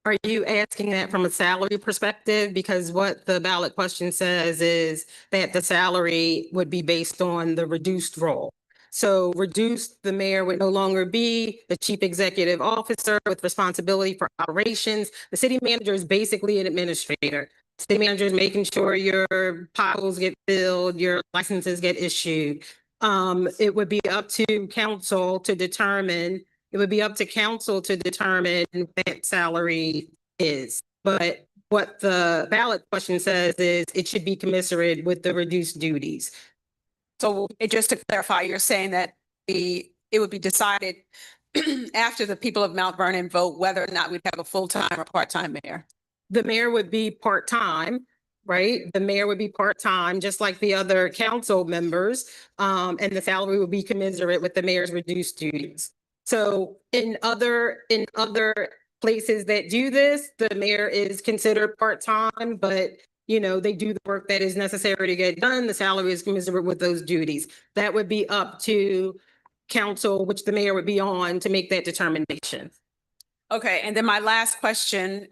Are you asking that from a salary perspective? Because what the ballot question says is that the salary would be based on the reduced role. So reduced, the mayor would no longer be the chief executive officer with responsibility for operations. The city manager is basically an administrator. City manager is making sure your potholes get filled, your licenses get issued. It would be up to council to determine, what that salary is. But what the ballot question says is it should be commensurate with the reduced duties. So just to clarify, you're saying that it would be decided after the people of Mount Vernon vote whether or not we'd have a full-time or part-time mayor? The mayor would be part-time, right? The mayor would be part-time, just like the other council members. And the salary would be commensurate with the mayor's reduced duties. So in other places that do this, the mayor is considered part-time, but they do the work that is necessary to get done. The salary is commensurate with those duties. That would be up to council, which the mayor would be on, to make that determination. Okay, and then my last question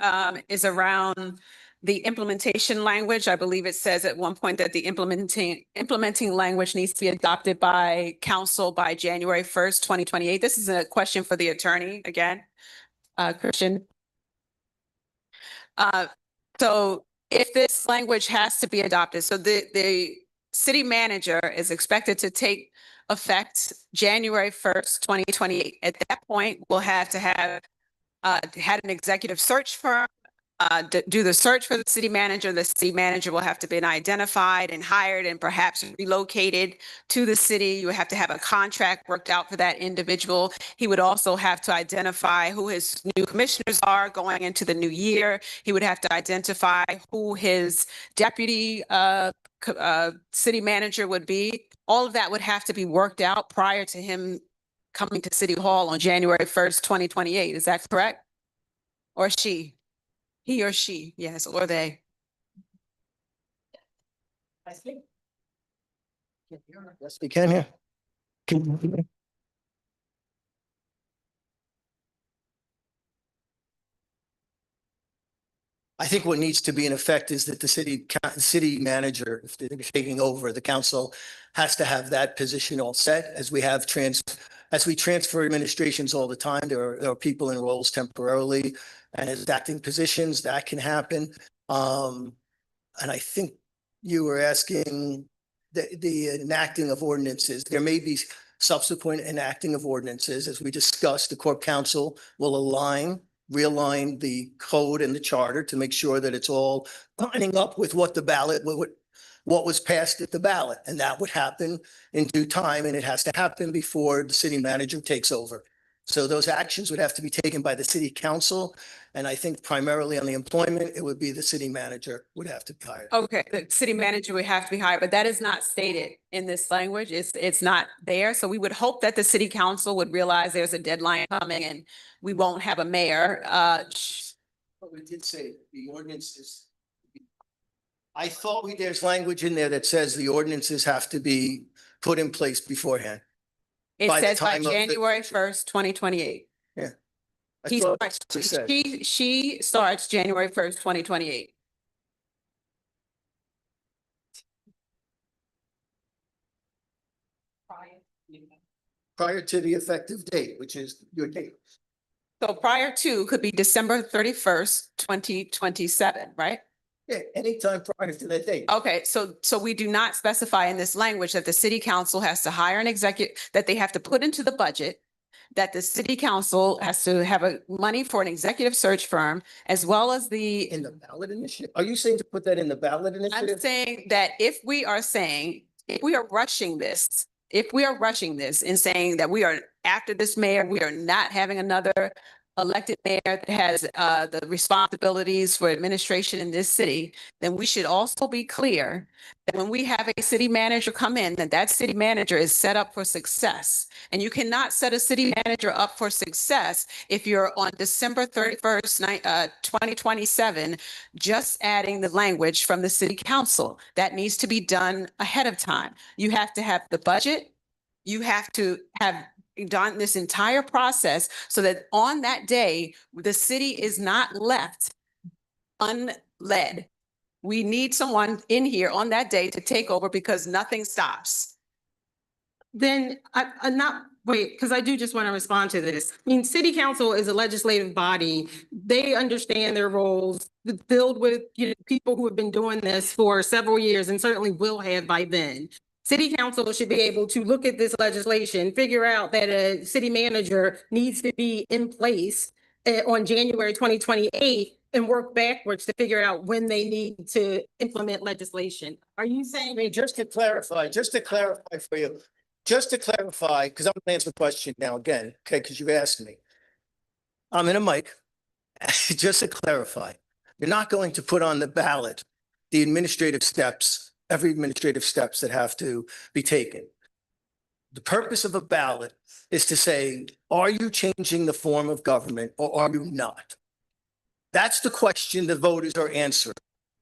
is around the implementation language. I believe it says at one point that the implementing language needs to be adopted by council by January 1st, 2028. This is a question for the attorney again, Christian. So if this language has to be adopted, so the city manager is expected to take effect January 1st, 2028. At that point, we'll have to have had an executive search firm do the search for the city manager. The city manager will have to be identified and hired and perhaps relocated to the city. You would have to have a contract worked out for that individual. He would also have to identify who his new commissioners are going into the new year. He would have to identify who his deputy city manager would be. All of that would have to be worked out prior to him coming to City Hall on January 1st, 2028. Is that correct? Or she? He or she, yes, or they. Yes, we can hear. Can you hear me? I think what needs to be in effect is that the city manager, if they're taking over, the council has to have that position all set, as we have as we transfer administrations all the time. There are people in roles temporarily, and as acting positions, that can happen. And I think you were asking the enacting of ordinances. There may be subsequent enacting of ordinances. As we discussed, the Corp Council will realign the code and the charter to make sure that it's all lining up with what the ballot, what was passed at the ballot. And that would happen in due time, and it has to happen before the city manager takes over. So those actions would have to be taken by the city council. And I think primarily on the employment, it would be the city manager would have to be hired. Okay, the city manager would have to be hired, but that is not stated in this language. It's not there. So we would hope that the city council would realize there's a deadline coming and we won't have a mayor. But we did say the ordinances. I thought there's language in there that says the ordinances have to be put in place beforehand. It By the says by time of the- January 1st, 2028. I He thought starts, that's what it said. she starts January 1st, 2028. Prior to the effective date, which is your date. So prior to could be December 31st, 2027, right? Yeah, anytime prior to that date. Okay, so we do not specify in this language that the city council has to hire an executive, that they have to put into the budget, that the city council has to have money for an executive search firm, as well as In the ballot initiative? Are you saying to put that in the ballot I'm initiative? saying that if we are rushing this and saying that we are after this mayor, we are not having another elected mayor that has the responsibilities for administration in this city, then we should also be clear that when we have a city manager come in, that city manager is set up for success. And you cannot set a city manager up for success if you're on December 31st, 2027, just adding the language from the city council. That needs to be done ahead of time. You have to have the budget. You have to have done this entire process so that on that day, the city is not left unled. We need someone in here on that day to take over because nothing stops. Then I'm not, wait, because I do just want to respond to this. I mean, city council is a legislative body. They understand their roles, filled with, people who have been doing this for several years and certainly will have by then. City council should be able to look at this legislation, figure out that a city manager needs to be in place on January 2028 and work backwards to figure out when they need to implement legislation. Are you saying? I mean, just to clarify for you, just to clarify, because I'm gonna answer the question now again, okay, because you asked me. I'm in a mic. Just to clarify, you're not going to put on the ballot the administrative steps, every administrative steps that have to be taken. The purpose of a ballot is to say, are you changing the form of government or are you not? That's the question the voters are answering.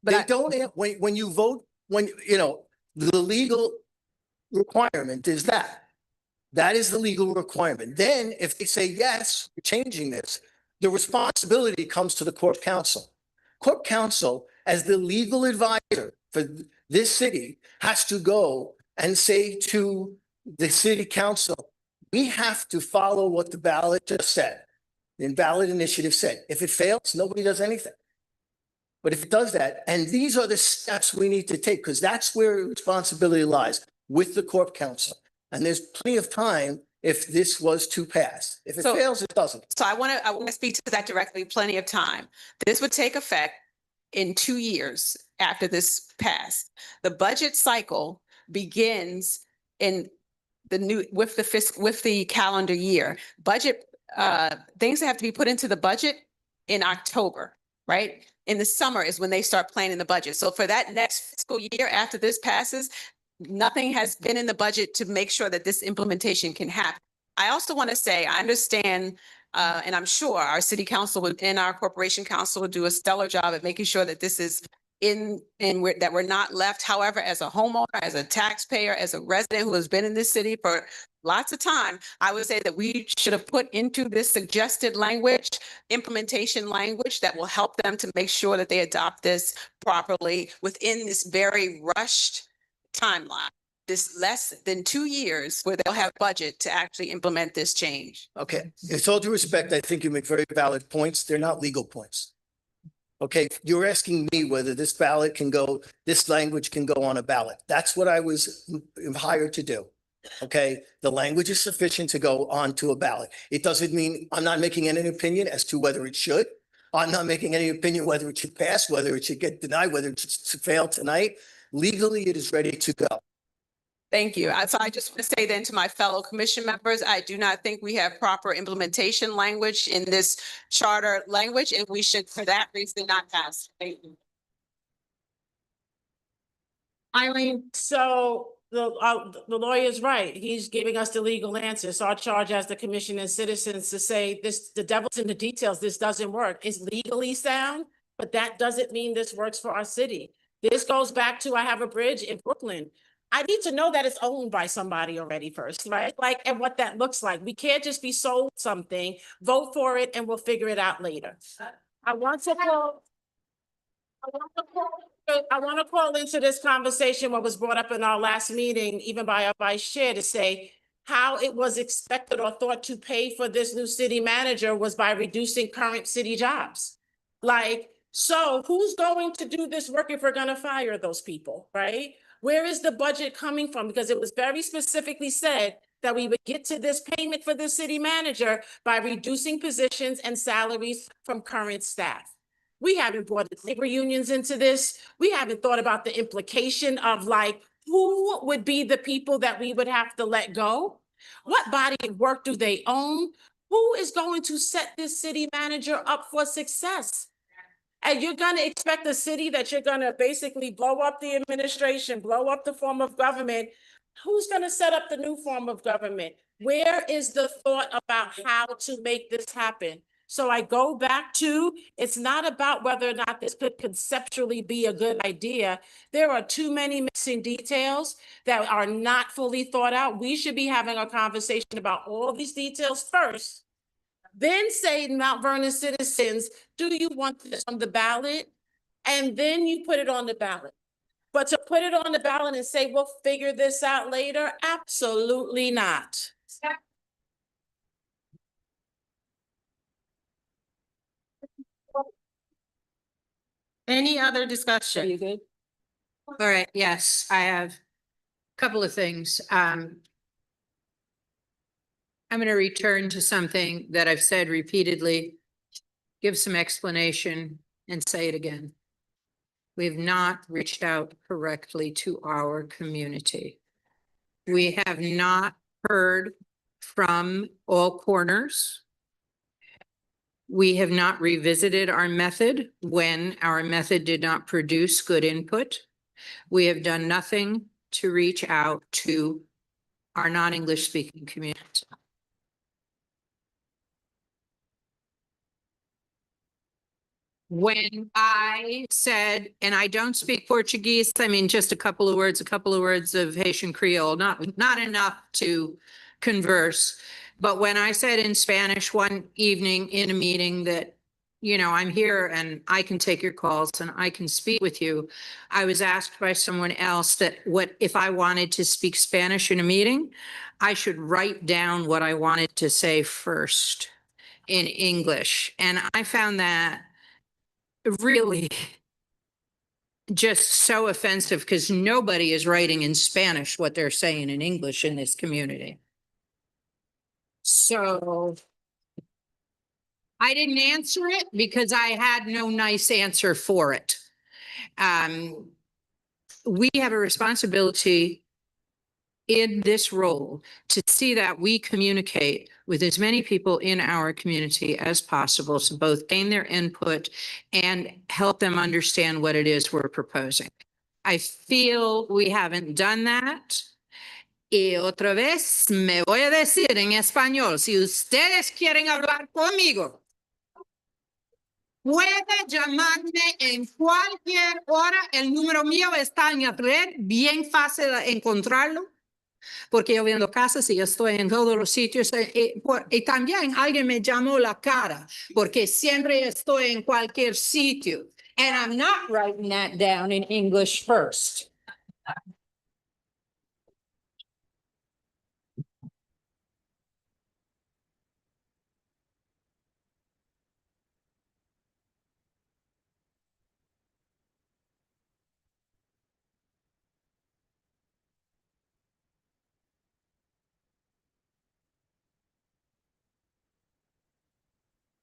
They don't, when you vote, the legal requirement is that. That is the legal requirement. Then if they say, yes, we're changing this, the responsibility comes to the Corp Council. Corp Council, as the legal advisor for this city, has to go and say to the city council, we have to follow what the ballot just said. The ballot initiative said. If it fails, nobody does anything. But if it does that, and these are the steps we need to take, because that's where responsibility lies, with the Corp Council. And there's plenty of time if this was to pass. If it fails, it doesn't. So I want to speak to that directly, plenty of time. This would take effect in 2 years after this passed. The budget cycle begins in the new, with the calendar year. Budget, things that have to be put into the budget in October, right? In the summer is when they start planning the budget. So for that next fiscal year after this passes, nothing has been in the budget to make sure that this implementation can happen. I also want to say, I understand, and I'm sure our city council and our corporation council will do a stellar job at making sure that this is that we're not left. However, as a homeowner, as a taxpayer, as a resident who has been in this city for lots of time, I would say that we should have put into this suggested language, implementation language that will help them to make sure that they adopt this properly within this very rushed timeline. This less than 2 years where they'll have budget to actually implement this change. Okay, with all due respect, I think you make very valid points. They're not legal points. Okay, you're asking me whether this ballot can go, this language can go on a ballot. That's what I was hired to do. Okay, the language is sufficient to go onto a ballot. It doesn't mean I'm not making any opinion as to whether it should. I'm not making any opinion whether it should pass, whether it should get denied, whether it should fail tonight. Legally, it is ready to go. Thank you. So I just want to say then to my fellow commission members, I do not think we have proper implementation language in this charter language, and we should, for that reason, not pass. Thank you. Eileen, so the lawyer's right. He's giving us the legal answer. It's our charge as the commission and citizens to say this, the devil's in the details. This doesn't work. It's legally sound, but that doesn't mean this works for our city. This goes back to, I have a bridge in Brooklyn. I need to know that it's owned by somebody already first, right? Like, and what that looks like. We can't just be sold something, vote for it, and we'll figure it out later. I want to call into this conversation what was brought up in our last meeting, even by our vice chair, to say how it was expected or thought to pay for this new city manager was by reducing current city jobs. Like, so who's going to do this work if we're gonna fire those people, right? Where is the budget coming from? Because it was very specifically said that we would get to this payment for the city manager by reducing positions and salaries from current staff. We haven't brought the labor unions into this. We haven't thought about the implication of like, who would be the people that we would have to let go? What body of work do they own? Who is going to set this city manager up for success? And you're gonna expect a city that you're gonna basically blow up the administration, blow up the form of government. Who's gonna set up the new form of government? Where is the thought about how to make this happen? So I go back to, it's not about whether or not this could conceptually be a good idea. There are too many missing details that are not fully thought out. We should be having a conversation about all these details first. Then say, Mount Vernon citizens, do you want this on the ballot? And then you put it on the ballot. But to put it on the ballot and say, we'll figure this out later, absolutely not. Any other discussion? Are you good? All right, yes, I have a couple of things. I'm going to return to something that I've said repeatedly, give some explanation and say it again. We have not reached out correctly to our community. We have not heard from all corners. We have not revisited our method when our method did not produce good input. We have done nothing to reach out to our non-English speaking community. When I said, and I don't speak Portuguese, I mean, just a couple of words of Haitian Creole, not enough to converse. But when I said in Spanish one evening in a meeting that, you know, I'm here and I can take your calls and I can speak with you, I was asked by someone else that what if I wanted to speak Spanish in a meeting, I should write down what I wanted to say first in English. And I found that really just so offensive because nobody is writing in Spanish what they're saying in English in this community. So I didn't answer it because I had no nice answer for it. We have a responsibility in this role to see that we communicate with as many people in our community as possible to both gain their input and help them understand what it is we're proposing. I feel we haven't done that. Y otra vez me voy a decir en español, si ustedes quieren hablar conmigo, puede llamarme en cualquier hora. El número mío está en la red, bien fácil de encontrarlo, porque yo vendo casas y estoy en todos los sitios. Y también alguien me llamó la cara, porque siempre estoy en cualquier sitio. And I'm not writing that down in English first.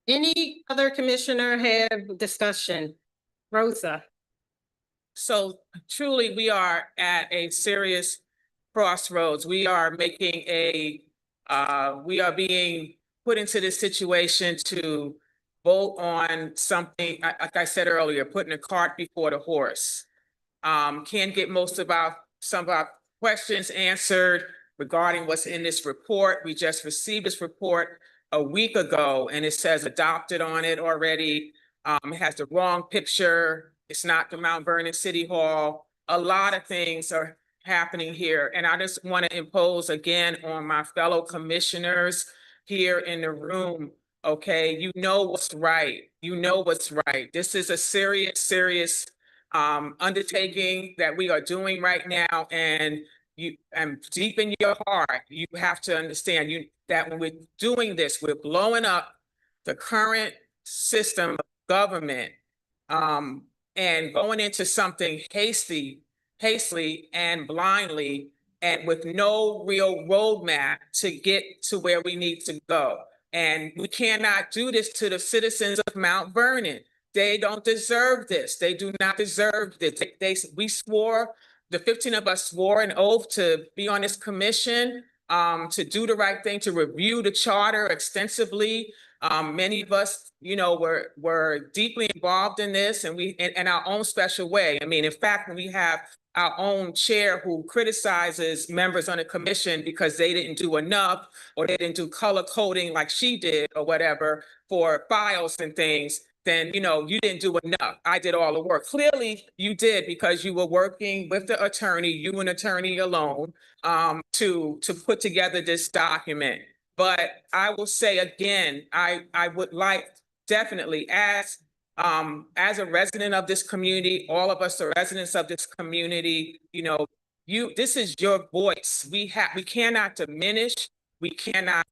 Any other commissioner have discussion? Rosa? So truly, we are at a serious crossroads. We are making we are being put into this situation to vote on something, like I said earlier, putting the cart before the horse. Can't get some of our questions answered regarding what's in this report. We just received this report a week ago and it says adopted on it already. It has the wrong picture. It's not the Mount Vernon City Hall. A lot of things are happening here. And I just want to impose again on my fellow commissioners here in the room. Okay, you know what's right. You know what's right. This is a serious undertaking that we are doing right now. And deep in your heart, you have to understand that when we're doing this, we're blowing up the current system of government, and going into something hastily and blindly, and with no real roadmap to get to where we need to go. And we cannot do this to the citizens of Mount Vernon. They don't deserve this. They do not deserve this. We swore, the 15 of us swore an oath to be on this commission, to do the right thing, to review the charter extensively. Many of us, were deeply involved in this, and in our own special way. I mean, in fact, when we have our own chair who criticizes members on the commission because they didn't do enough, or they didn't do color coding like she did or whatever for files and things, then, you didn't do enough. I did all the work. Clearly you did, because you were working with the attorney, you an attorney alone, to put together this document. But I will say again, I would like definitely as a resident of this community, all of us are residents of this community, this is your voice. We cannot diminish, we cannot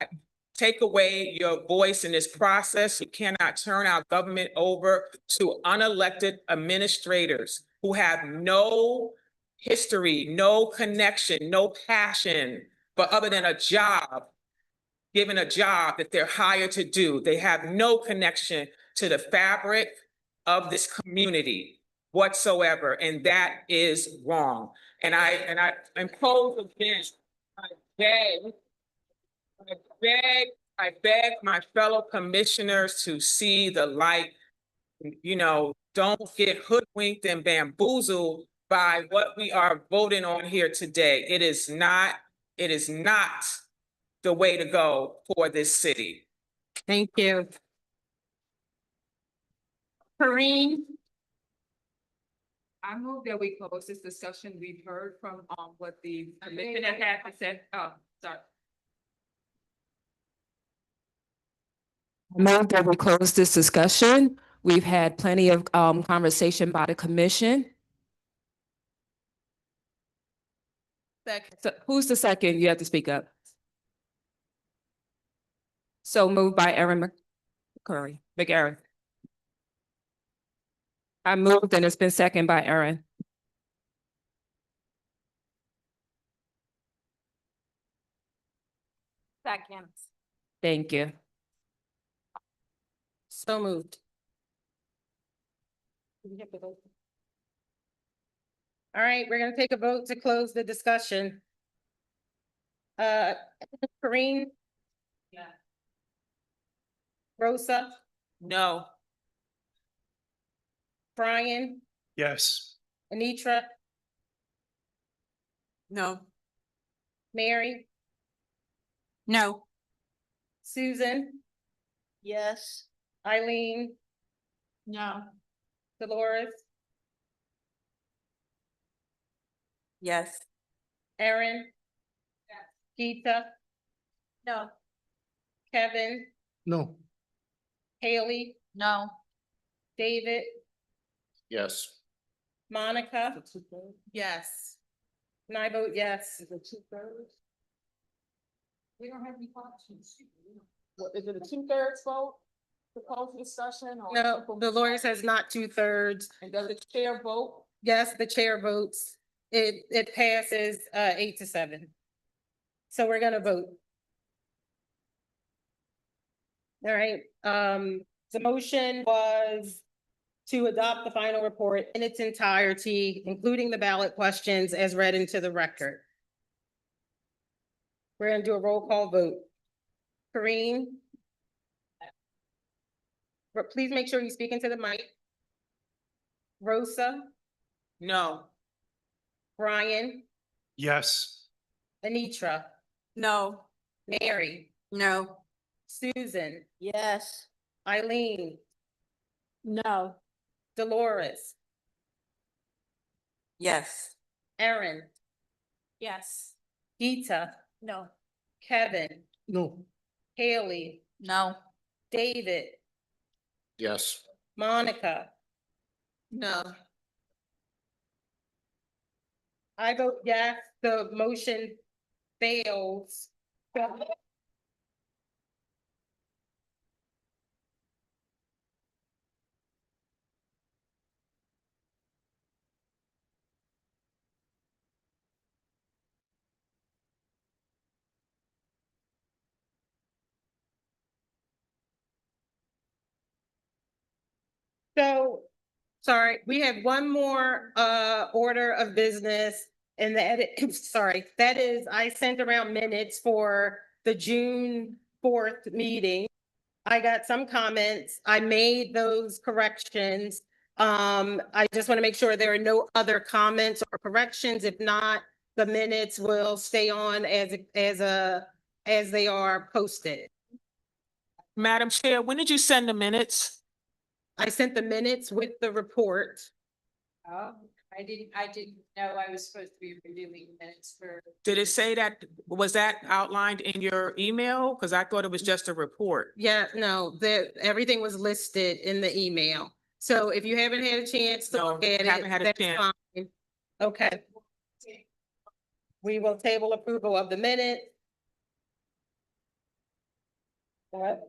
take away your voice in this process. We cannot turn our government over to unelected administrators who have no history, no connection, no passion, but other than a job, given a job that they're hired to do. They have no connection to the fabric of this community whatsoever, and that is wrong. And I impose again, I beg my fellow commissioners to see the light. Don't get hoodwinked and bamboozled by what we are voting on here today. It is not the way to go for this city. Thank you. Karine? I move that we close this discussion. We've heard from what the commissioner had to say. Oh, sorry. I move that we close this discussion. We've had plenty of conversation by the commission. Second. So who's the second? You have to speak up. So moved by Erin McCurry. I moved and it's been seconded by Erin. Second. Thank you. So moved. All right, we're gonna take a vote to close the discussion. Karine? Yeah. Rosa? No. Brian? Yes. Anitra? No. Mary? No. Susan? Yes. Eileen? No. Dolores? Yes. Erin? Geeta? No. Kevin? No. Haley? No. David? Yes. Monica? Yes. And I vote yes. We don't have any questions. What, is it a 2/3 vote to close the discussion? Or No, simple Dolores has not 2/3. And does the chair vote? Yes, the chair votes. It passes 8-7. So we're gonna vote. All right, the motion was to adopt the final report in its entirety, including the ballot questions as read into the record. We're gonna do a roll call vote. Kareem? Please make sure you speak into the mic. Rosa, No. Brian, Yes. Anitra, No. Mary, No. Susan, Yes. Eileen, No. Dolores, Yes. Erin, Yes. Geeta, No. Kevin, No. Haley, No. David, Yes. Monica. No. I vote yes, the motion fails. So, sorry, we have one more order of business and the edit, sorry, that is, I sent around minutes for the June 4th meeting. I got some comments. I made those corrections. I just want to make sure there are no other comments or corrections. If not, the minutes will stay on as they are posted. Madam Chair, when did you send the minutes? I sent the minutes with the report. Oh, I didn't know I was supposed to be reviewing minutes for. Did it say that, was that outlined in your email? Because I thought it was just a report. Yeah, no, everything was listed in the email. So if you haven't had a chance to No, look at haven't it, had a that's chance. fine. Okay. We will table approval of the minute. What?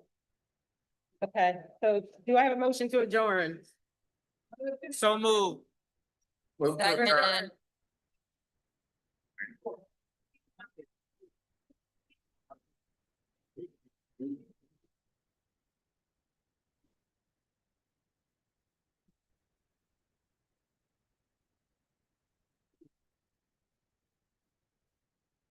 Okay, so do I have a motion to adjourn? So moved. Move to adjourn. Second.